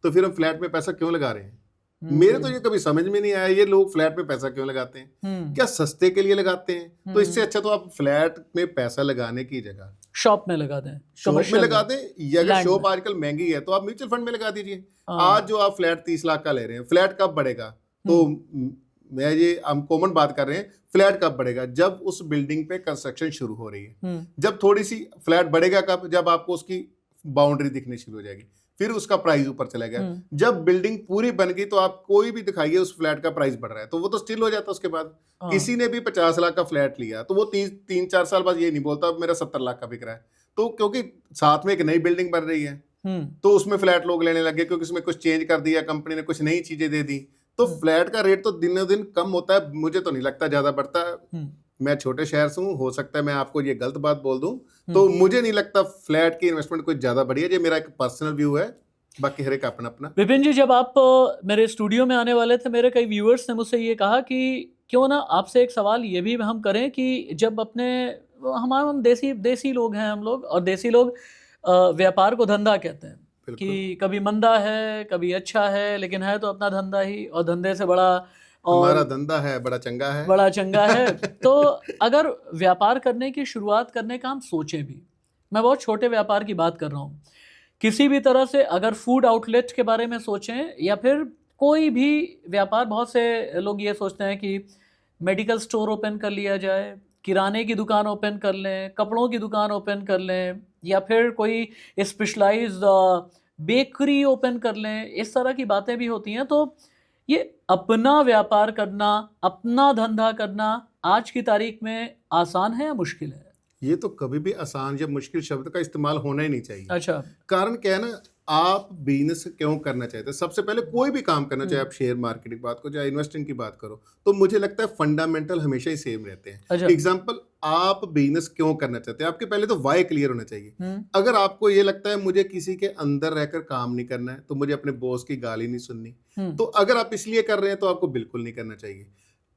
तो फिर हम फ्लैट में पैसा क्यों लगा रहे हैं? मेरे तो ये कभी समझ में नहीं आया, ये लोग फ्लैट में पैसा क्यों लगाते हैं? क्या सस्ते के लिए लगाते हैं? तो इससे अच्छा तो आप फ्लैट में पैसा लगाने की जगह
शॉप में लगा दें,
शॉप में
commercial
लगा दें, या अगर
लैंड
शॉप
में।
आजकल महंगी है तो आप म्यूचुअल फंड में लगा दीजिए।
हाँ।
आज जो आप फ्लैट 30 लाख का ले रहे हैं, फ्लैट कब बढ़ेगा? तो मैं ये हम कॉमन बात कर रहे हैं, फ्लैट कब बढ़ेगा? जब उस बिल्डिंग पे कंस्ट्रक्शन शुरू हो रही है। जब थोड़ी सी फ्लैट बढ़ेगा कब? जब आपको उसकी बाउंड्री दिखनी शुरू हो जाएगी, फिर उसका प्राइस ऊपर चलेगा। जब बिल्डिंग पूरी बन गई तो आप कोई भी दिखाइए उस फ्लैट का प्राइस बढ़ रहा है, तो वो तो स्टिल हो जाता है उसके बाद।
हाँ।
किसी ने भी 50 लाख का फ्लैट लिया तो वो 3-4 साल बाद ये नहीं बोलता अब मेरा 70 लाख का बिक रहा है। तो क्योंकि साथ में एक नई बिल्डिंग बन रही है, तो उसमें फ्लैट लोग लेने लगे, क्योंकि उसमें कुछ चेंज कर दिया कंपनी ने, कुछ नई चीजें दे दी। तो फ्लैट का रेट तो दिनों दिन कम होता है, मुझे तो नहीं लगता ज्यादा बढ़ता है। मैं छोटे शहर से हूँ, हो सकता है मैं आपको ये गलत बात बोल दूं, तो मुझे नहीं लगता फ्लैट की इन्वेस्टमेंट कुछ ज्यादा बढ़ी है। ये मेरा एक पर्सनल व्यू है, बाकी हर एक अपना अपना।
विपिन जी, जब आप मेरे स्टूडियो में आने वाले थे, मेरे कई व्यूअर्स ने मुझसे ये कहा कि क्यों ना आपसे एक सवाल ये भी हम करें कि जब अपने हम देसी लोग हैं, हम लोग, और देसी लोग व्यापार को धंधा कहते हैं कि कभी मंदा है, कभी अच्छा है, लेकिन है तो अपना धंधा ही, और धंधे से बड़ा
हमारा
और
धंधा है बड़ा चंगा है,
बड़ा चंगा है। तो अगर व्यापार करने की शुरुआत करने का हम सोचें भी, मैं बहुत छोटे व्यापार की बात कर रहा हूँ, किसी भी तरह से अगर फूड आउटलेट के बारे में सोचें या फिर कोई भी व्यापार, बहुत से लोग ये सोचते हैं कि मेडिकल स्टोर ओपन कर लिया जाए, किराने की दुकान ओपन कर लें, कपड़ों की दुकान ओपन कर लें, या फिर कोई स्पेशलाइज्ड बेकरी ओपन कर लें, इस तरह की बातें भी होती हैं। तो ये अपना व्यापार करना, अपना धंधा करना आज की तारीख में आसान है या मुश्किल है?
ये तो कभी भी आसान या मुश्किल शब्द का इस्तेमाल होना ही नहीं चाहिए।
अच्छा।
कारण क्या है ना, आप बिजनेस क्यों करना चाहते हैं? सबसे पहले कोई भी काम करना, चाहे आप शेयर मार्केट की बात करो, चाहे इन्वेस्टिंग की बात करो, तो मुझे लगता है फंडामेंटल हमेशा ही सेम रहते हैं।
अच्छा।
एग्जांपल, आप बिजनेस क्यों करना चाहते हैं, आपके पहले तो वाई क्लियर होना चाहिए। अगर आपको ये लगता है मुझे किसी के अंदर रहकर काम नहीं करना है, तो मुझे अपने बॉस की गाली नहीं सुननी, तो अगर आप इसलिए कर रहे हैं तो आपको बिल्कुल नहीं करना चाहिए।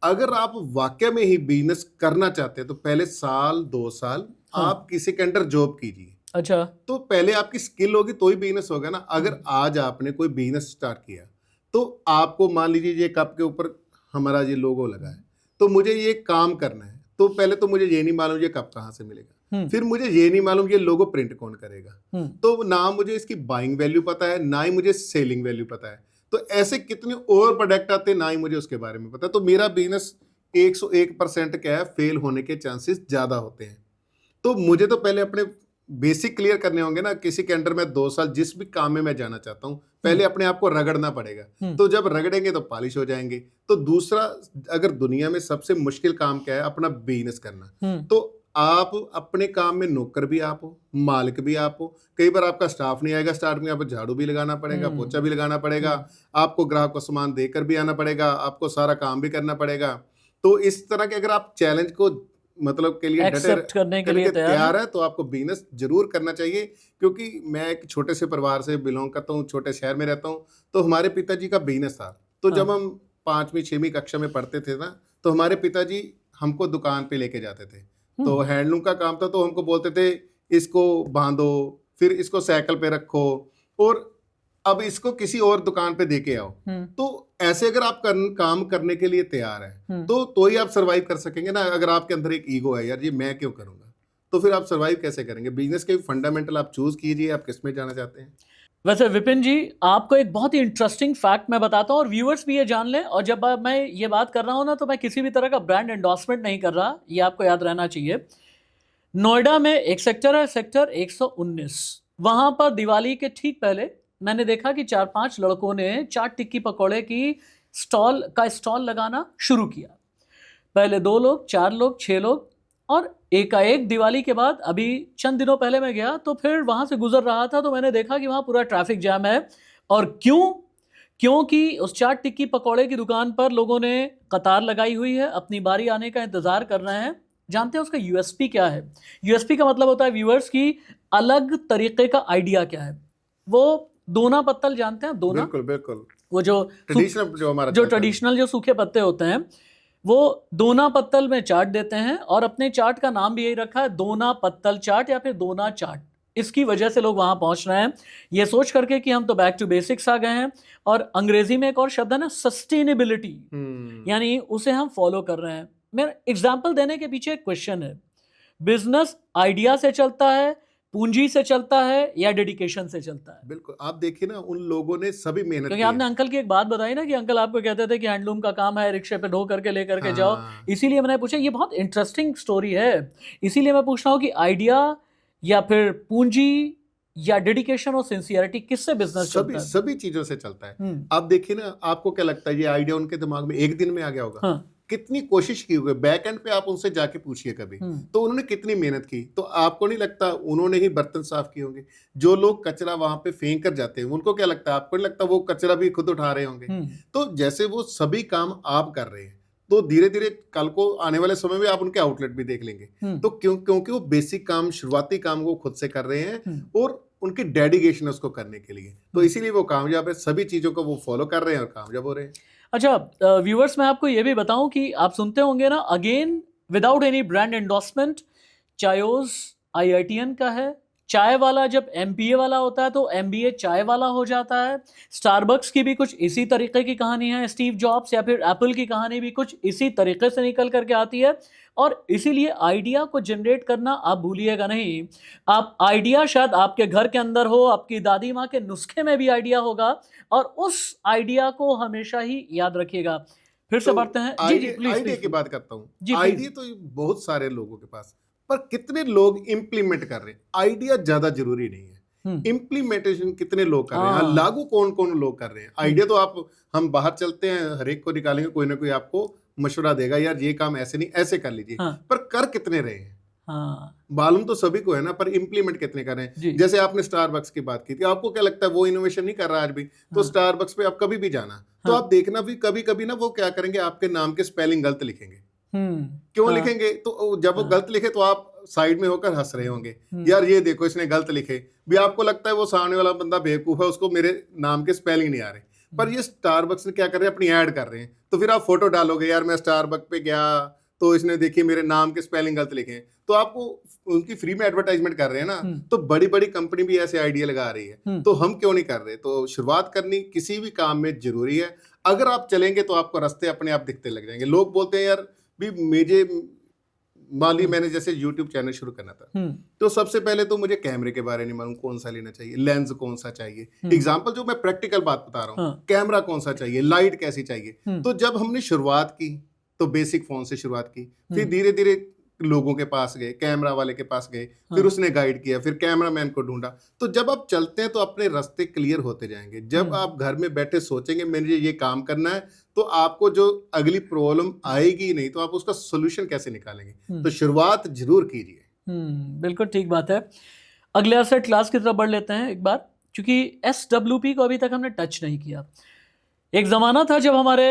अगर आप वाकई में ही बिजनेस करना चाहते हैं तो पहले साल 2 साल आप किसी के अंडर जॉब कीजिए।
अच्छा।
तो पहले आपकी स्किल होगी तो ही बिजनेस होगा ना। अगर आज आपने कोई बिजनेस स्टार्ट किया, तो आपको मान लीजिए ये कप के ऊपर हमारा ये लोगो लगा है, तो मुझे ये काम करना है, तो पहले तो मुझे ये नहीं मालूम ये कप कहाँ से मिलेगा, फिर मुझे ये नहीं मालूम ये लोगो प्रिंट कौन करेगा, तो ना मुझे इसकी बाइंग वैल्यू पता है, ना ही मुझे सेलिंग वैल्यू पता है। तो ऐसे कितने और प्रोडक्ट आते हैं, ना ही मुझे उसके बारे में पता। तो मेरा बिजनेस 101% क्या है, फेल होने के चांसेस ज्यादा होते हैं। तो मुझे तो पहले अपने बेसिक क्लियर करने होंगे ना। किसी के अंडर में 2 साल जिस भी काम में मैं जाना चाहता हूँ, पहले अपने आप को रगड़ना पड़ेगा। तो जब रगड़ेंगे तो पॉलिश हो जाएंगे। तो दूसरा, अगर दुनिया में सबसे मुश्किल काम क्या है, अपना बिजनेस करना। तो आप अपने काम में नौकर भी आप हो, मालिक भी आप हो। कई बार आपका स्टाफ नहीं आएगा, स्टार्ट में आपको झाड़ू भी लगाना पड़ेगा, पोछा भी लगाना पड़ेगा, आपको ग्राहक को सामान देकर भी आना पड़ेगा, आपको सारा काम भी करना पड़ेगा। तो इस तरह के अगर आप चैलेंज को मतलब के लिए
एक्सेप्ट करने के लिए
करके
तैयार
तैयार
है।
है तो आपको बिजनेस जरूर करना चाहिए। क्योंकि मैं एक छोटे से परिवार से बिलोंग करता हूँ, छोटे शहर में रहता हूँ। तो हमारे पिताजी का बिजनेस था। तो जब
हाँ।
हम 5वीं 6वीं कक्षा में पढ़ते थे ना, तो हमारे पिताजी हमको दुकान पे लेके जाते थे। तो
हम्म।
हैंडलूम का काम था, तो हमको बोलते थे इसको बांधो, फिर इसको साइकिल पे रखो, और अब इसको किसी और दुकान पे दे के आओ।
हम्म।
तो ऐसे अगर आप काम करने के लिए तैयार हैं,
हम्म।
तो ही आप सरवाइव कर सकेंगे ना। अगर आपके अंदर एक ईगो है, यार ये मैं क्यों करूंगा, तो फिर आप सरवाइव कैसे करेंगे। बिजनेस के फंडामेंटल आप चूज कीजिए, आप किस में जाना चाहते हैं।
वैसे विपिन जी, आपको एक बहुत ही इंटरेस्टिंग फैक्ट मैं बताता हूँ और व्यूअर्स भी ये जान लें। और जब मैं ये बात कर रहा हूँ ना, तो मैं किसी भी तरह का ब्रांड एंडोर्समेंट नहीं कर रहा, ये आपको याद रहना चाहिए। नोएडा में एक सेक्टर है, सेक्टर 119। वहां पर दिवाली के ठीक पहले मैंने देखा कि 4-5 लड़कों ने चाट टिक्की पकौड़े की स्टॉल लगाना शुरू किया। पहले 2 लोग, 4 लोग, 6 लोग, और एकाएक दिवाली के बाद अभी चंद दिनों पहले मैं गया तो फिर वहां से गुजर रहा था, तो मैंने देखा कि वहां पूरा ट्रैफिक जैम है। और क्योंकि उस चाट टिक्की पकौड़े की दुकान पर लोगों ने कतार लगाई हुई है, अपनी बारी आने का इंतजार कर रहे हैं। जानते हैं उसका यूएसपी क्या है? यूएसपी का मतलब होता है व्यूअर्स की अलग तरीके का आइडिया क्या है। वो दोना पत्तल जानते हैं? दोना,
बिल्कुल बिल्कुल,
वो जो
ट्रेडिशनल जो हमारा
जो
चलता है।
ट्रेडिशनल जो सूखे पत्ते होते हैं, वो दोना पत्तल में चाट देते हैं। और अपने चाट का नाम भी यही रखा है, दोना पत्तल चाट या फिर दोना चाट। इसकी वजह से लोग वहां पहुंच रहे हैं, ये सोच करके कि हम तो बैक टू बेसिक्स आ गए हैं। और अंग्रेजी में एक और शब्द है ना, सस्टेनेबिलिटी, यानी उसे हम फॉलो कर रहे हैं। मेरा एग्जाम्पल देने के पीछे एक क्वेश्चन है, बिजनेस आइडिया से चलता है, पूंजी से चलता है, या डेडिकेशन से चलता है?
बिल्कुल, आप देखिए ना, उन लोगों ने सभी मेहनत
क्योंकि
की है।
आपने अंकल की एक बात बताई ना कि अंकल आपको कहते थे कि हैंडलूम का काम है, रिक्शे पे ढो करके ले करके जाओ।
हाँ,
इसीलिए मैंने पूछा, ये बहुत इंटरेस्टिंग स्टोरी है। इसीलिए मैं पूछ रहा हूँ कि आइडिया या फिर पूंजी या डेडिकेशन और सिंसियरिटी, किससे बिजनेस
सभी
चलता है?
सभी चीजों से चलता है।
हम्म।
आप देखिए ना, आपको क्या लगता है ये आइडिया उनके दिमाग में एक दिन में आ गया होगा?
हाँ।
कितनी कोशिश की होगी। बैक एंड पे आप उनसे जाके पूछिए कभी, तो उन्होंने कितनी मेहनत की। तो आपको नहीं लगता उन्होंने ही बर्तन साफ किए होंगे? जो लोग कचरा वहां पे फेंक कर जाते हैं, उनको क्या लगता है? आपको नहीं लगता वो कचरा भी खुद उठा रहे होंगे? तो जैसे वो सभी काम आप कर रहे हैं, तो धीरे धीरे कल को आने वाले समय में आप उनके आउटलेट भी देख लेंगे। तो क्योंकि वो बेसिक काम, शुरुआती काम वो खुद से कर रहे हैं, और उनकी डेडिकेशन है उसको करने के लिए, तो इसीलिए वो कामयाब है। सभी चीजों को वो फॉलो कर रहे हैं और कामयाब हो रहे हैं।
अच्छा व्यूअर्स, मैं आपको ये भी बताऊं कि आप सुनते होंगे ना, again without any brand endorsement, Chaayos IITN का है। चाय वाला जब MBA वाला होता है तो MBA चाय वाला हो जाता है। स्टारबक्स की भी कुछ इसी तरीके की कहानी है। स्टीव जॉब्स या फिर एप्पल की कहानी भी कुछ इसी तरीके से निकल करके आती है। और इसीलिए आइडिया को जनरेट करना आप भूलिएगा नहीं। आप आइडिया शायद आपके घर के अंदर हो, आपकी दादी माँ के नुस्खे में भी आइडिया होगा, और उस आइडिया को हमेशा ही याद रखिएगा। फिर से
तो
बढ़ते हैं। जी जी, प्लीज
आइडिया
प्लीज
की बात करता हूँ।
जी,
आइडिया तो बहुत सारे लोगों के पास, पर कितने लोग इम्प्लीमेंट कर रहे हैं? आइडिया ज्यादा जरूरी नहीं है, इम्प्लीमेंटेशन कितने लोग कर रहे हैं,
हाँ।
लागू कौन कौन लोग कर रहे हैं। आइडिया तो आप, हम बाहर चलते हैं, हर एक को निकालेंगे, कोई ना कोई आपको मशवरा देगा, यार ये काम ऐसे नहीं ऐसे कर लीजिए।
हाँ।
पर कर कितने रहे हैं?
हाँ
मालूम तो सभी को है ना, पर इम्प्लीमेंट कितने कर रहे
जी।
हैं? जैसे आपने स्टारबक्स की बात की थी, आपको क्या लगता है वो इनोवेशन नहीं कर रहा आज भी? तो
हाँ।
स्टारबक्स पे आप कभी भी जाना, तो
हाँ।
आप देखना भी कभी कभी ना वो क्या करेंगे, आपके नाम के स्पेलिंग गलत लिखेंगे। क्यों
हाँ।
लिखेंगे? तो जब वो
हाँ।
गलत लिखे तो आप साइड में होकर हंस रहे होंगे, यार ये देखो इसने गलत लिखे। भी आपको लगता है वो सामने वाला बंदा बेवकूफ है, उसको मेरे नाम के स्पेलिंग नहीं आ रहे। पर ये स्टारबक्स ने क्या कर रहे हैं, अपनी ऐड कर रहे हैं। तो फिर आप फोटो डालोगे, यार मैं स्टारबक्स पे गया तो इसने देखिए मेरे नाम के स्पेलिंग गलत लिखे हैं, तो आपको उनकी फ्री में एडवर्टाइजमेंट कर रहे हैं ना। तो बड़ी बड़ी कंपनी भी ऐसे आइडिया लगा रही है, तो हम क्यों नहीं कर रहे? तो शुरुआत करनी किसी भी काम में जरूरी है। अगर आप चलेंगे तो आपको रास्ते अपने आप दिखते लग जाएंगे। लोग बोलते हैं यार भी मुझे मान ली मैंने जैसे YouTube चैनल शुरू करना था, तो सबसे पहले तो मुझे कैमरे के बारे में मालूम, कौन सा लेना चाहिए, लेंस कौन सा चाहिए। एग्जांपल जो मैं प्रैक्टिकल बात बता रहा हूँ, कैमरा कौन सा चाहिए, लाइट कैसी चाहिए। तो जब हमने शुरुआत की तो बेसिक फोन से शुरुआत की, फिर धीरे धीरे लोगों के पास गए, कैमरा वाले के पास गए, फिर उसने गाइड किया, फिर कैमरामैन को ढूंढा। तो जब आप चलते हैं तो अपने रास्ते क्लियर होते जाएंगे। जब आप घर में बैठे सोचेंगे मुझे ये काम करना है, तो आपको जो अगली प्रॉब्लम आएगी नहीं, तो आप उसका सोल्यूशन कैसे निकालेंगे? तो शुरुआत जरूर कीजिए।
बिल्कुल ठीक बात है। अगले एसेट क्लास की तरफ बढ़ लेते हैं एक बार, क्योंकि SWP को अभी तक हमने टच नहीं किया। एक ज़माना था जब हमारे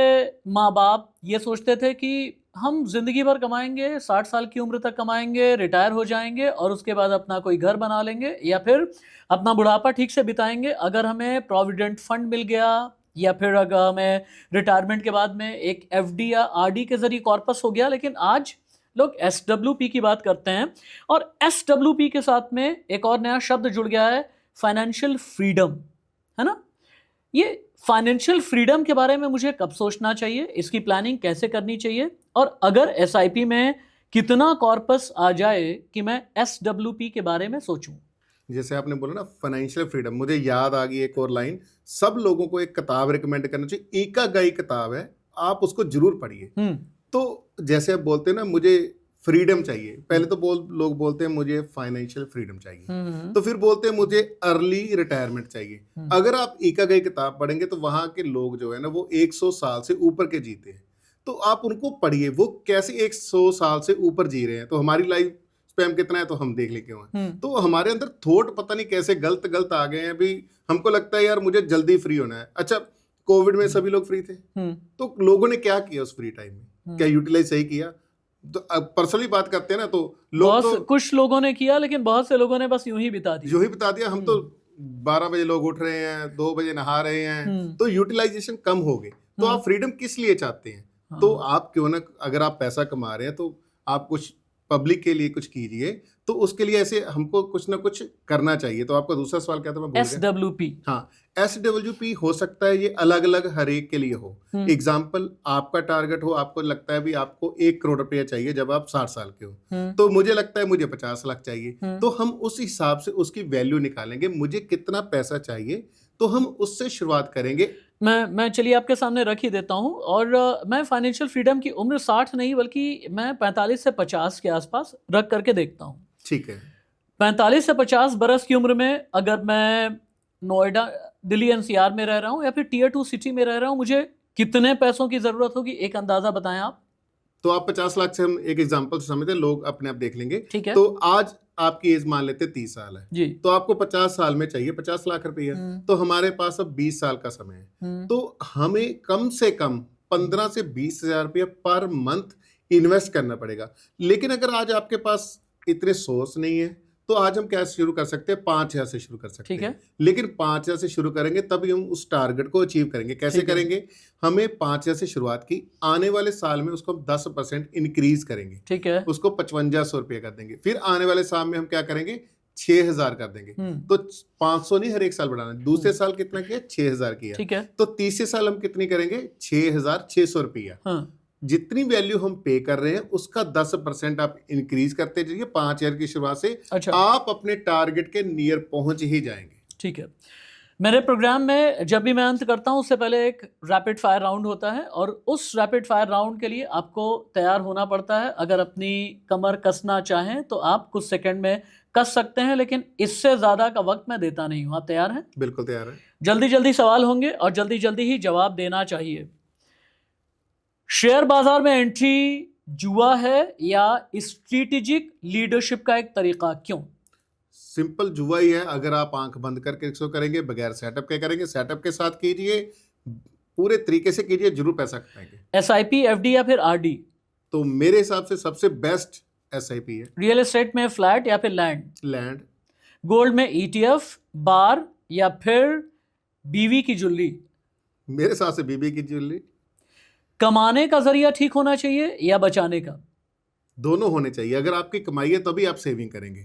माँ बाप ये सोचते थे कि हम जिंदगी भर कमाएंगे, 60 साल की उम्र तक कमाएंगे, रिटायर हो जाएंगे और उसके बाद अपना कोई घर बना लेंगे या फिर अपना बुढ़ापा ठीक से बिताएंगे। अगर हमें प्रोविडेंट फंड मिल गया या फिर अगर हमें रिटायरमेंट के बाद में एक एफडी या आरडी के जरिए कॉर्पस हो गया। लेकिन आज लोग एसडब्ल्यूपी की बात करते हैं और एसडब्ल्यूपी के साथ में एक और नया शब्द जुड़ गया है, फाइनेंशियल फ्रीडम, है ना। ये फाइनेंशियल फ्रीडम के बारे में मुझे कब सोचना चाहिए, इसकी प्लानिंग कैसे करनी चाहिए और अगर एसआईपी में कितना कॉर्पस आ जाए कि मैं एसडब्ल्यूपी के बारे में सोचूं।
जैसे आपने बोला ना फाइनेंशियल फ्रीडम, मुझे याद आ गई एक और लाइन, सब लोगों को एक किताब रिकमेंड करना चाहिए, इकागाई किताब है, आप उसको जरूर पढ़िए। तो जैसे आप बोलते हैं ना मुझे फ्रीडम चाहिए, पहले तो लोग बोलते हैं मुझे फाइनेंशियल फ्रीडम चाहिए, तो फिर बोलते हैं मुझे अर्ली रिटायरमेंट चाहिए। अगर आप इकागाई किताब पढ़ेंगे तो वहां के लोग जो है ना वो 100 साल से ऊपर के जीते हैं, तो आप उनको पढ़िए वो कैसे 100 साल से ऊपर जी रहे हैं। तो हमारी लाइफ स्पैम कितना है तो हम देख लेंगे वहाँ। तो हमारे अंदर थॉट पता नहीं कैसे गलत आ गए हैं। अभी हमको लगता है यार मुझे जल्दी फ्री होना है। अच्छा, कोविड में सभी लोग फ्री थे, तो लोगों ने क्या किया उस फ्री टाइम में, क्या यूटिलाइज सही किया? तो पर्सनली बात करते हैं ना, तो लोग तो
कुछ लोगों ने किया लेकिन बहुत से लोगों ने बस यूं ही बिता दिया।
हम तो 12 बजे लोग उठ रहे हैं, 2 बजे नहा रहे हैं, तो यूटिलाइजेशन कम हो गई। तो आप फ्रीडम किस लिए चाहते हैं? तो आप क्यों ना, अगर आप पैसा कमा रहे हैं तो आप कुछ पब्लिक के लिए कुछ कीजिए, तो उसके लिए ऐसे हमको कुछ ना कुछ करना चाहिए। तो आपका दूसरा सवाल क्या था, मैं भूल गया।
एसडब्ल्यूपी।
हाँ, एसडब्ल्यूपी हो सकता है ये अलग अलग हर एक के लिए हो। एग्जाम्पल, आपका टारगेट हो, आपको लगता है भी आपको 1 करोड़ रुपया चाहिए जब आप 60 साल के हो, तो मुझे लगता है मुझे 50 लाख चाहिए, तो हम उस हिसाब से उसकी वैल्यू निकालेंगे, मुझे कितना पैसा चाहिए, तो हम उससे शुरुआत करेंगे।
मैं चलिए आपके सामने रख ही देता हूं। और मैं फाइनेंशियल फ्रीडम की उम्र 60 नहीं बल्कि मैं 45 से 50 के आसपास रख करके देखता हूं।
ठीक है।
45 से 50 बरस की उम्र में अगर मैं नोएडा, दिल्ली एनसीआर में रह रहा हूं या फिर टियर 2 सिटी में रह रहा हूं, मुझे कितने पैसों की जरूरत होगी, एक अंदाजा बताएं आप।
तो आप 50 लाख से, हम एक एग्जांपल से समझते हैं, लोग अपने आप देख लेंगे।
ठीक है।
तो आज आपकी एज मान लेते 30 साल है
जी,
तो आपको 50 साल में चाहिए 50 लाख रुपया। तो हमारे पास अब 20 साल का समय है, तो हमें कम से कम 15 से 20 हजार रुपया पर मंथ इन्वेस्ट करना पड़ेगा। लेकिन अगर आज आपके पास इतने सोर्स नहीं है, तो आज हम क्या शुरू कर सकते हैं, 5,000 से शुरू कर सकते
ठीक
हैं।
है।
लेकिन 5,000 से शुरू करेंगे तभी हम उस टारगेट को अचीव करेंगे। कैसे
ठीक है।
करेंगे? हमें 5,000 से शुरुआत की, आने वाले साल में उसको हम 10% इंक्रीज करेंगे,
ठीक है।
उसको 5500 रुपये कर देंगे। फिर आने वाले साल में हम क्या करेंगे, 6,000 कर देंगे। तो 500 नहीं हर एक साल बढ़ाना। दूसरे साल कितना किया, 6,000 किया।
ठीक है।
तो तीसरे साल हम कितनी करेंगे, 6,600 रुपया।
हाँ,
जितनी वैल्यू हम पे कर रहे हैं उसका 10% आप इंक्रीज करते जाइए। 5,000 की शुरुआत से
अच्छा,
आप अपने टारगेट के नियर पहुंच ही जाएंगे।
ठीक है। मेरे प्रोग्राम में जब भी मैं अंत करता हूं उससे पहले एक रैपिड फायर राउंड होता है और उस रैपिड फायर राउंड के लिए आपको तैयार होना पड़ता है। अगर अपनी कमर कसना चाहें तो आप कुछ सेकंड में कस सकते हैं, लेकिन इससे ज्यादा का वक्त मैं देता नहीं हूं। आप तैयार हैं?
बिल्कुल तैयार है।
जल्दी जल्दी सवाल होंगे और जल्दी जल्दी ही जवाब देना चाहिए। शेयर बाजार में एंट्री जुआ है या स्ट्रेटेजिक लीडरशिप का एक तरीका? क्यों?
सिंपल जुआ ही है। अगर आप आंख बंद करके इसको करेंगे, बगैर सेटअप के करेंगे, सेटअप के साथ कीजिए, पूरे तरीके से कीजिए, जरूर पैसा कमाएंगे।
एसआईपी, एफडी या फिर आरडी?
तो मेरे हिसाब से सबसे बेस्ट एसआईपी है।
रियल एस्टेट में फ्लैट या फिर लैंड?
लैंड।
गोल्ड में ईटीएफ, बार या फिर बीवी की ज्वेलरी?
मेरे हिसाब से बीबी की ज्वेलरी।
कमाने का जरिया ठीक होना चाहिए या बचाने का?
दोनों होने चाहिए। अगर आपकी कमाई है तभी आप सेविंग करेंगे,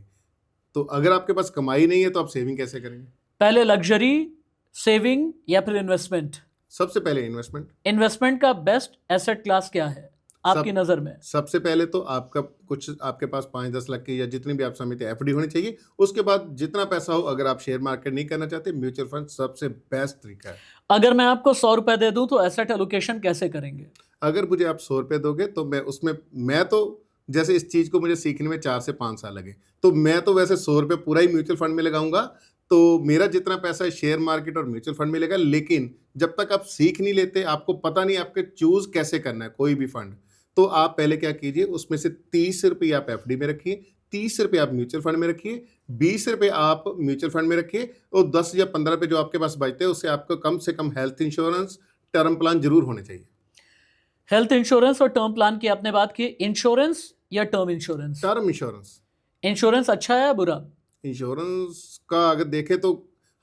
तो अगर आपके पास कमाई नहीं है तो आप सेविंग कैसे करेंगे?
पहले लग्जरी, सेविंग या फिर इन्वेस्टमेंट?
सबसे पहले इन्वेस्टमेंट।
इन्वेस्टमेंट का बेस्ट एसेट क्लास क्या है आपकी नजर में?
सबसे पहले तो आपका कुछ, आपके पास 5-10 लाख की या जितनी भी आप समझते हैं एफडी होनी चाहिए। उसके बाद जितना पैसा हो, अगर आप शेयर मार्केट नहीं करना चाहते, म्यूचुअल फंड सबसे बेस्ट तरीका है।
अगर मैं आपको 100 रुपए दे दूं तो एसेट एलोकेशन कैसे करेंगे?
अगर मुझे आप 100 रुपये दोगे तो मैं तो जैसे इस चीज़ को मुझे सीखने में 4 से 5 साल लगे, तो मैं तो वैसे 100 रुपये पूरा ही म्यूचुअल फंड में लगाऊंगा। तो मेरा जितना पैसा है शेयर मार्केट और म्यूचुअल फंड में लगेगा। लेकिन जब तक आप सीख नहीं लेते, आपको पता नहीं आपके चूज कैसे करना है कोई भी फंड, तो आप पहले क्या कीजिए, उसमें से 30 रुपये आप एफडी में रखिए, 30 रुपये आप म्यूचुअल फंड में रखिए, 20 रुपये आप म्यूचुअल फंड में रखिए, और 10 या 15 रुपये जो आपके पास बचते हैं उससे आपको कम से कम हेल्थ इंश्योरेंस, टर्म प्लान जरूर होने चाहिए।
हेल्थ इंश्योरेंस और टर्म प्लान की आपने बात की, इंश्योरेंस या term insurance?
Term insurance.
Insurance अच्छा है या बुरा?
इंश्योरेंस का अगर देखें तो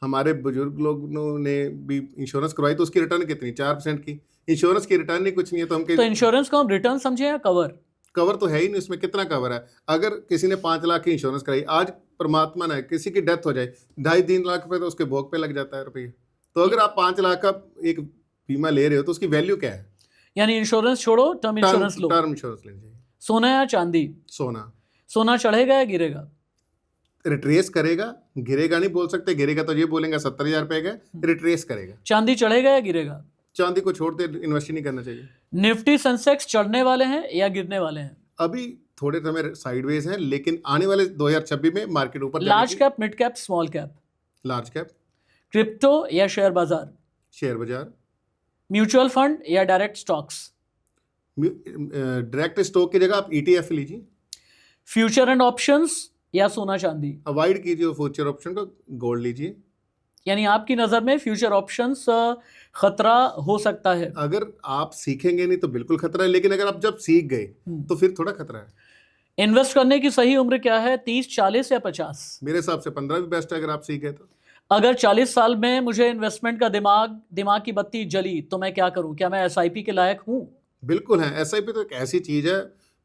हमारे बुजुर्ग लोगों ने भी इंश्योरेंस करवाई, तो उसकी रिटर्न कितनी, 4% की। इंश्योरेंस की रिटर्न ही कुछ नहीं है, तो हम
तो इंश्योरेंस को हम रिटर्न समझे या कवर?
कवर तो है ही नहीं उसमें, कितना कवर है। अगर किसी ने 5 लाख की इंश्योरेंस कराई, आज परमात्मा ने किसी की डेथ हो जाए, 2.5-3 लाख रुपए तो उसके भोग पे लग जाता है रुपये। तो अगर आप 5 लाख का एक बीमा ले रहे हो तो उसकी वैल्यू क्या है?
यानी इंश्योरेंस छोड़ो, टर्म इंश्योरेंस लो।
टर्म इंश्योरेंस लेनी चाहिए।
सोना या चांदी?
सोना।
सोना चढ़ेगा या गिरेगा?
रिट्रेस करेगा, गिरेगा नहीं बोल सकते, गिरेगा तो ये बोलेंगे 70,000 रुपए का, रिट्रेस करेगा।
चांदी चढ़ेगा या गिरेगा?
चांदी को छोड़ते इन्वेस्ट ही नहीं करना चाहिए।
निफ्टी सेंसेक्स चढ़ने वाले हैं या गिरने वाले हैं?
अभी थोड़े समय साइडवेज हैं, लेकिन आने वाले 2026 में मार्केट ऊपर
large cap, mid cap, small cap?
Large cap.
Crypto या शेयर बाजार?
शेयर बाजार।
म्यूचुअल फंड या डायरेक्ट स्टॉक्स?
डायरेक्ट स्टॉक की जगह आप ETF लीजिए।
फ्यूचर एंड ऑप्शंस या सोना चांदी?
अवॉइड कीजिए फ्यूचर ऑप्शन को, गोल्ड लीजिए।
यानी आपकी नज़र में फ्यूचर ऑप्शंस खतरा हो सकता है?
अगर आप सीखेंगे नहीं तो बिल्कुल खतरा है, लेकिन अगर आप जब सीख गए तो फिर थोड़ा खतरा है।
इन्वेस्ट करने की सही उम्र क्या है, 30, 40 या 50?
मेरे हिसाब से 15 भी बेस्ट है अगर आप सीख गए तो।
अगर 40 साल में मुझे इन्वेस्टमेंट का दिमाग की बत्ती जली तो मैं क्या करूं? क्या मैं SIP के लायक हूं?
बिल्कुल है। SIP तो एक ऐसी चीज है,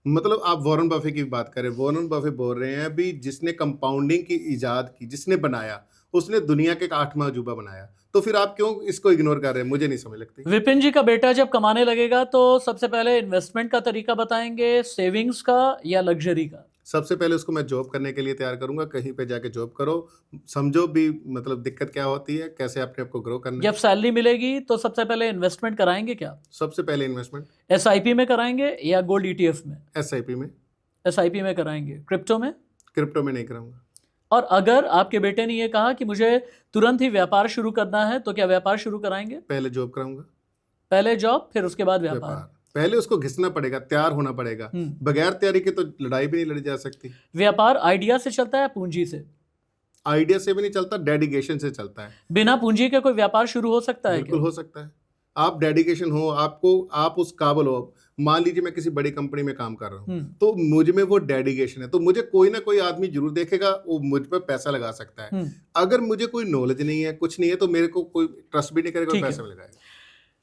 मतलब आप वॉरेन बफे की बात करें, वॉरेन बफे बोल रहे हैं अभी, जिसने कंपाउंडिंग की इजाद की, जिसने बनाया, उसने दुनिया के 8वां अजूबा बनाया, तो फिर आप क्यों इसको इग्नोर कर रहे हैं? मुझे नहीं समझ लगती।
विपिन जी का बेटा जब कमाने लगेगा तो सबसे पहले इन्वेस्टमेंट का तरीका बताएंगे, सेविंग्स का या लग्जरी का?
सबसे पहले उसको मैं जॉब करने के लिए तैयार करूंगा, कहीं पे जाके जॉब करो, समझो भी मतलब दिक्कत क्या होती है, कैसे अपने आप को ग्रो करना है।
जब सैलरी मिलेगी तो सबसे पहले इन्वेस्टमेंट कराएंगे क्या?
सबसे पहले इन्वेस्टमेंट
SIP में कराएंगे या गोल्ड ETF में?
SIP में।
SIP में कराएंगे। क्रिप्टो में?
क्रिप्टो में नहीं कराऊंगा।
और अगर आपके बेटे ने ये कहा कि मुझे तुरंत ही व्यापार शुरू करना है तो क्या व्यापार शुरू कराएंगे?
पहले जॉब कराऊंगा।
पहले जॉब, फिर उसके बाद व्यापार।
पहले उसको घिसना पड़ेगा, तैयार होना पड़ेगा। बगैर तैयारी के तो लड़ाई भी नहीं लड़ी जा सकती।
व्यापार आइडिया से चलता है, पूंजी से?
आइडिया से भी नहीं चलता, डेडिकेशन से चलता है।
बिना पूंजी के कोई व्यापार शुरू हो सकता है?
बिल्कुल हो सकता है। आप डेडिकेशन हो, आप उस काबिल हो। मान लीजिए मैं किसी बड़ी कंपनी में काम कर रहा हूँ, तो मुझ में वो डेडिकेशन है, तो मुझे कोई ना कोई आदमी जरूर देखेगा, वो मुझ पर पैसा लगा सकता है। अगर मुझे कोई नॉलेज नहीं है, कुछ नहीं है, तो मेरे को कोई ट्रस्ट भी नहीं करेगा और पैसा भी लगाएगा।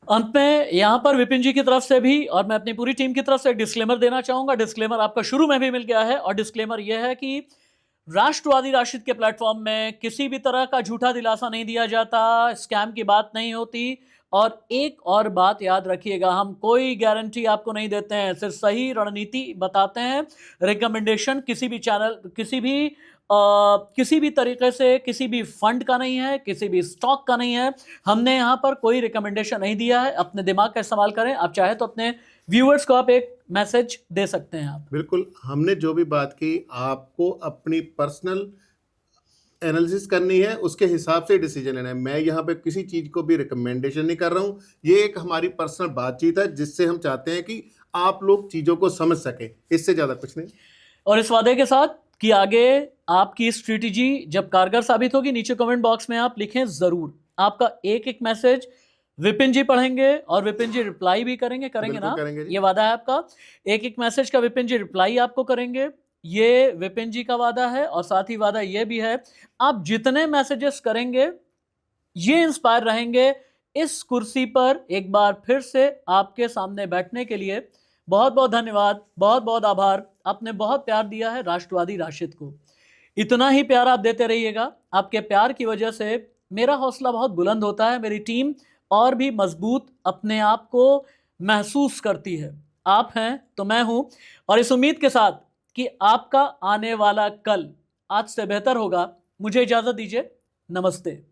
अंत में यहाँ पर विपिन जी की तरफ से भी और मैं अपनी पूरी टीम की तरफ से डिस्क्लेमर देना चाहूंगा। डिस्क्लेमर आपका शुरू में भी मिल गया है, और डिस्क्लेमर यह है कि राष्ट्रवादी राशिद के प्लेटफॉर्म में किसी भी तरह का झूठा दिलासा नहीं दिया जाता, स्कैम की बात नहीं होती। और एक और बात याद रखिएगा, हम कोई गारंटी आपको नहीं देते हैं, सिर्फ सही रणनीति बताते हैं। रिकमेंडेशन किसी भी चैनल, किसी भी तरीके से किसी भी फंड का नहीं है, किसी भी स्टॉक का नहीं है। हमने यहाँ पर कोई रिकमेंडेशन नहीं दिया है। अपने दिमाग का इस्तेमाल करें। आप चाहे तो अपने व्यूअर्स को आप एक मैसेज दे सकते हैं। आप
बिल्कुल, हमने जो भी बात की, आपको अपनी पर्सनल एनालिसिस करनी है, उसके हिसाब से डिसीजन लेना है। मैं यहाँ पे किसी चीज को भी रिकमेंडेशन नहीं कर रहा हूँ। ये एक हमारी पर्सनल बातचीत है, जिससे हम चाहते हैं कि आप लोग चीजों को समझ सके, इससे ज्यादा कुछ नहीं।
और इस वादे के साथ कि आगे आपकी स्ट्रेटेजी जब कारगर साबित होगी, नीचे कमेंट बॉक्स में आप लिखें जरूर। आपका एक एक मैसेज विपिन जी पढ़ेंगे और विपिन जी रिप्लाई भी करेंगे ना?
करेंगे।
ये वादा है आपका। एक एक मैसेज का विपिन जी रिप्लाई आपको करेंगे, ये विपिन जी का वादा है। और साथ ही वादा ये भी है, आप जितने मैसेजेस करेंगे ये इंस्पायर रहेंगे इस कुर्सी पर एक बार फिर से आपके सामने बैठने के लिए। बहुत बहुत धन्यवाद, बहुत बहुत आभार। आपने बहुत प्यार दिया है राष्ट्रवादी राशिद को। इतना ही प्यार आप देते रहिएगा। आपके प्यार की वजह से मेरा हौसला बहुत बुलंद होता है, मेरी टीम और भी मजबूत अपने आप को महसूस करती है। आप हैं तो मैं हूं, और इस उम्मीद के साथ कि आपका आने वाला कल आज से बेहतर होगा, मुझे इजाजत दीजिए। नमस्ते।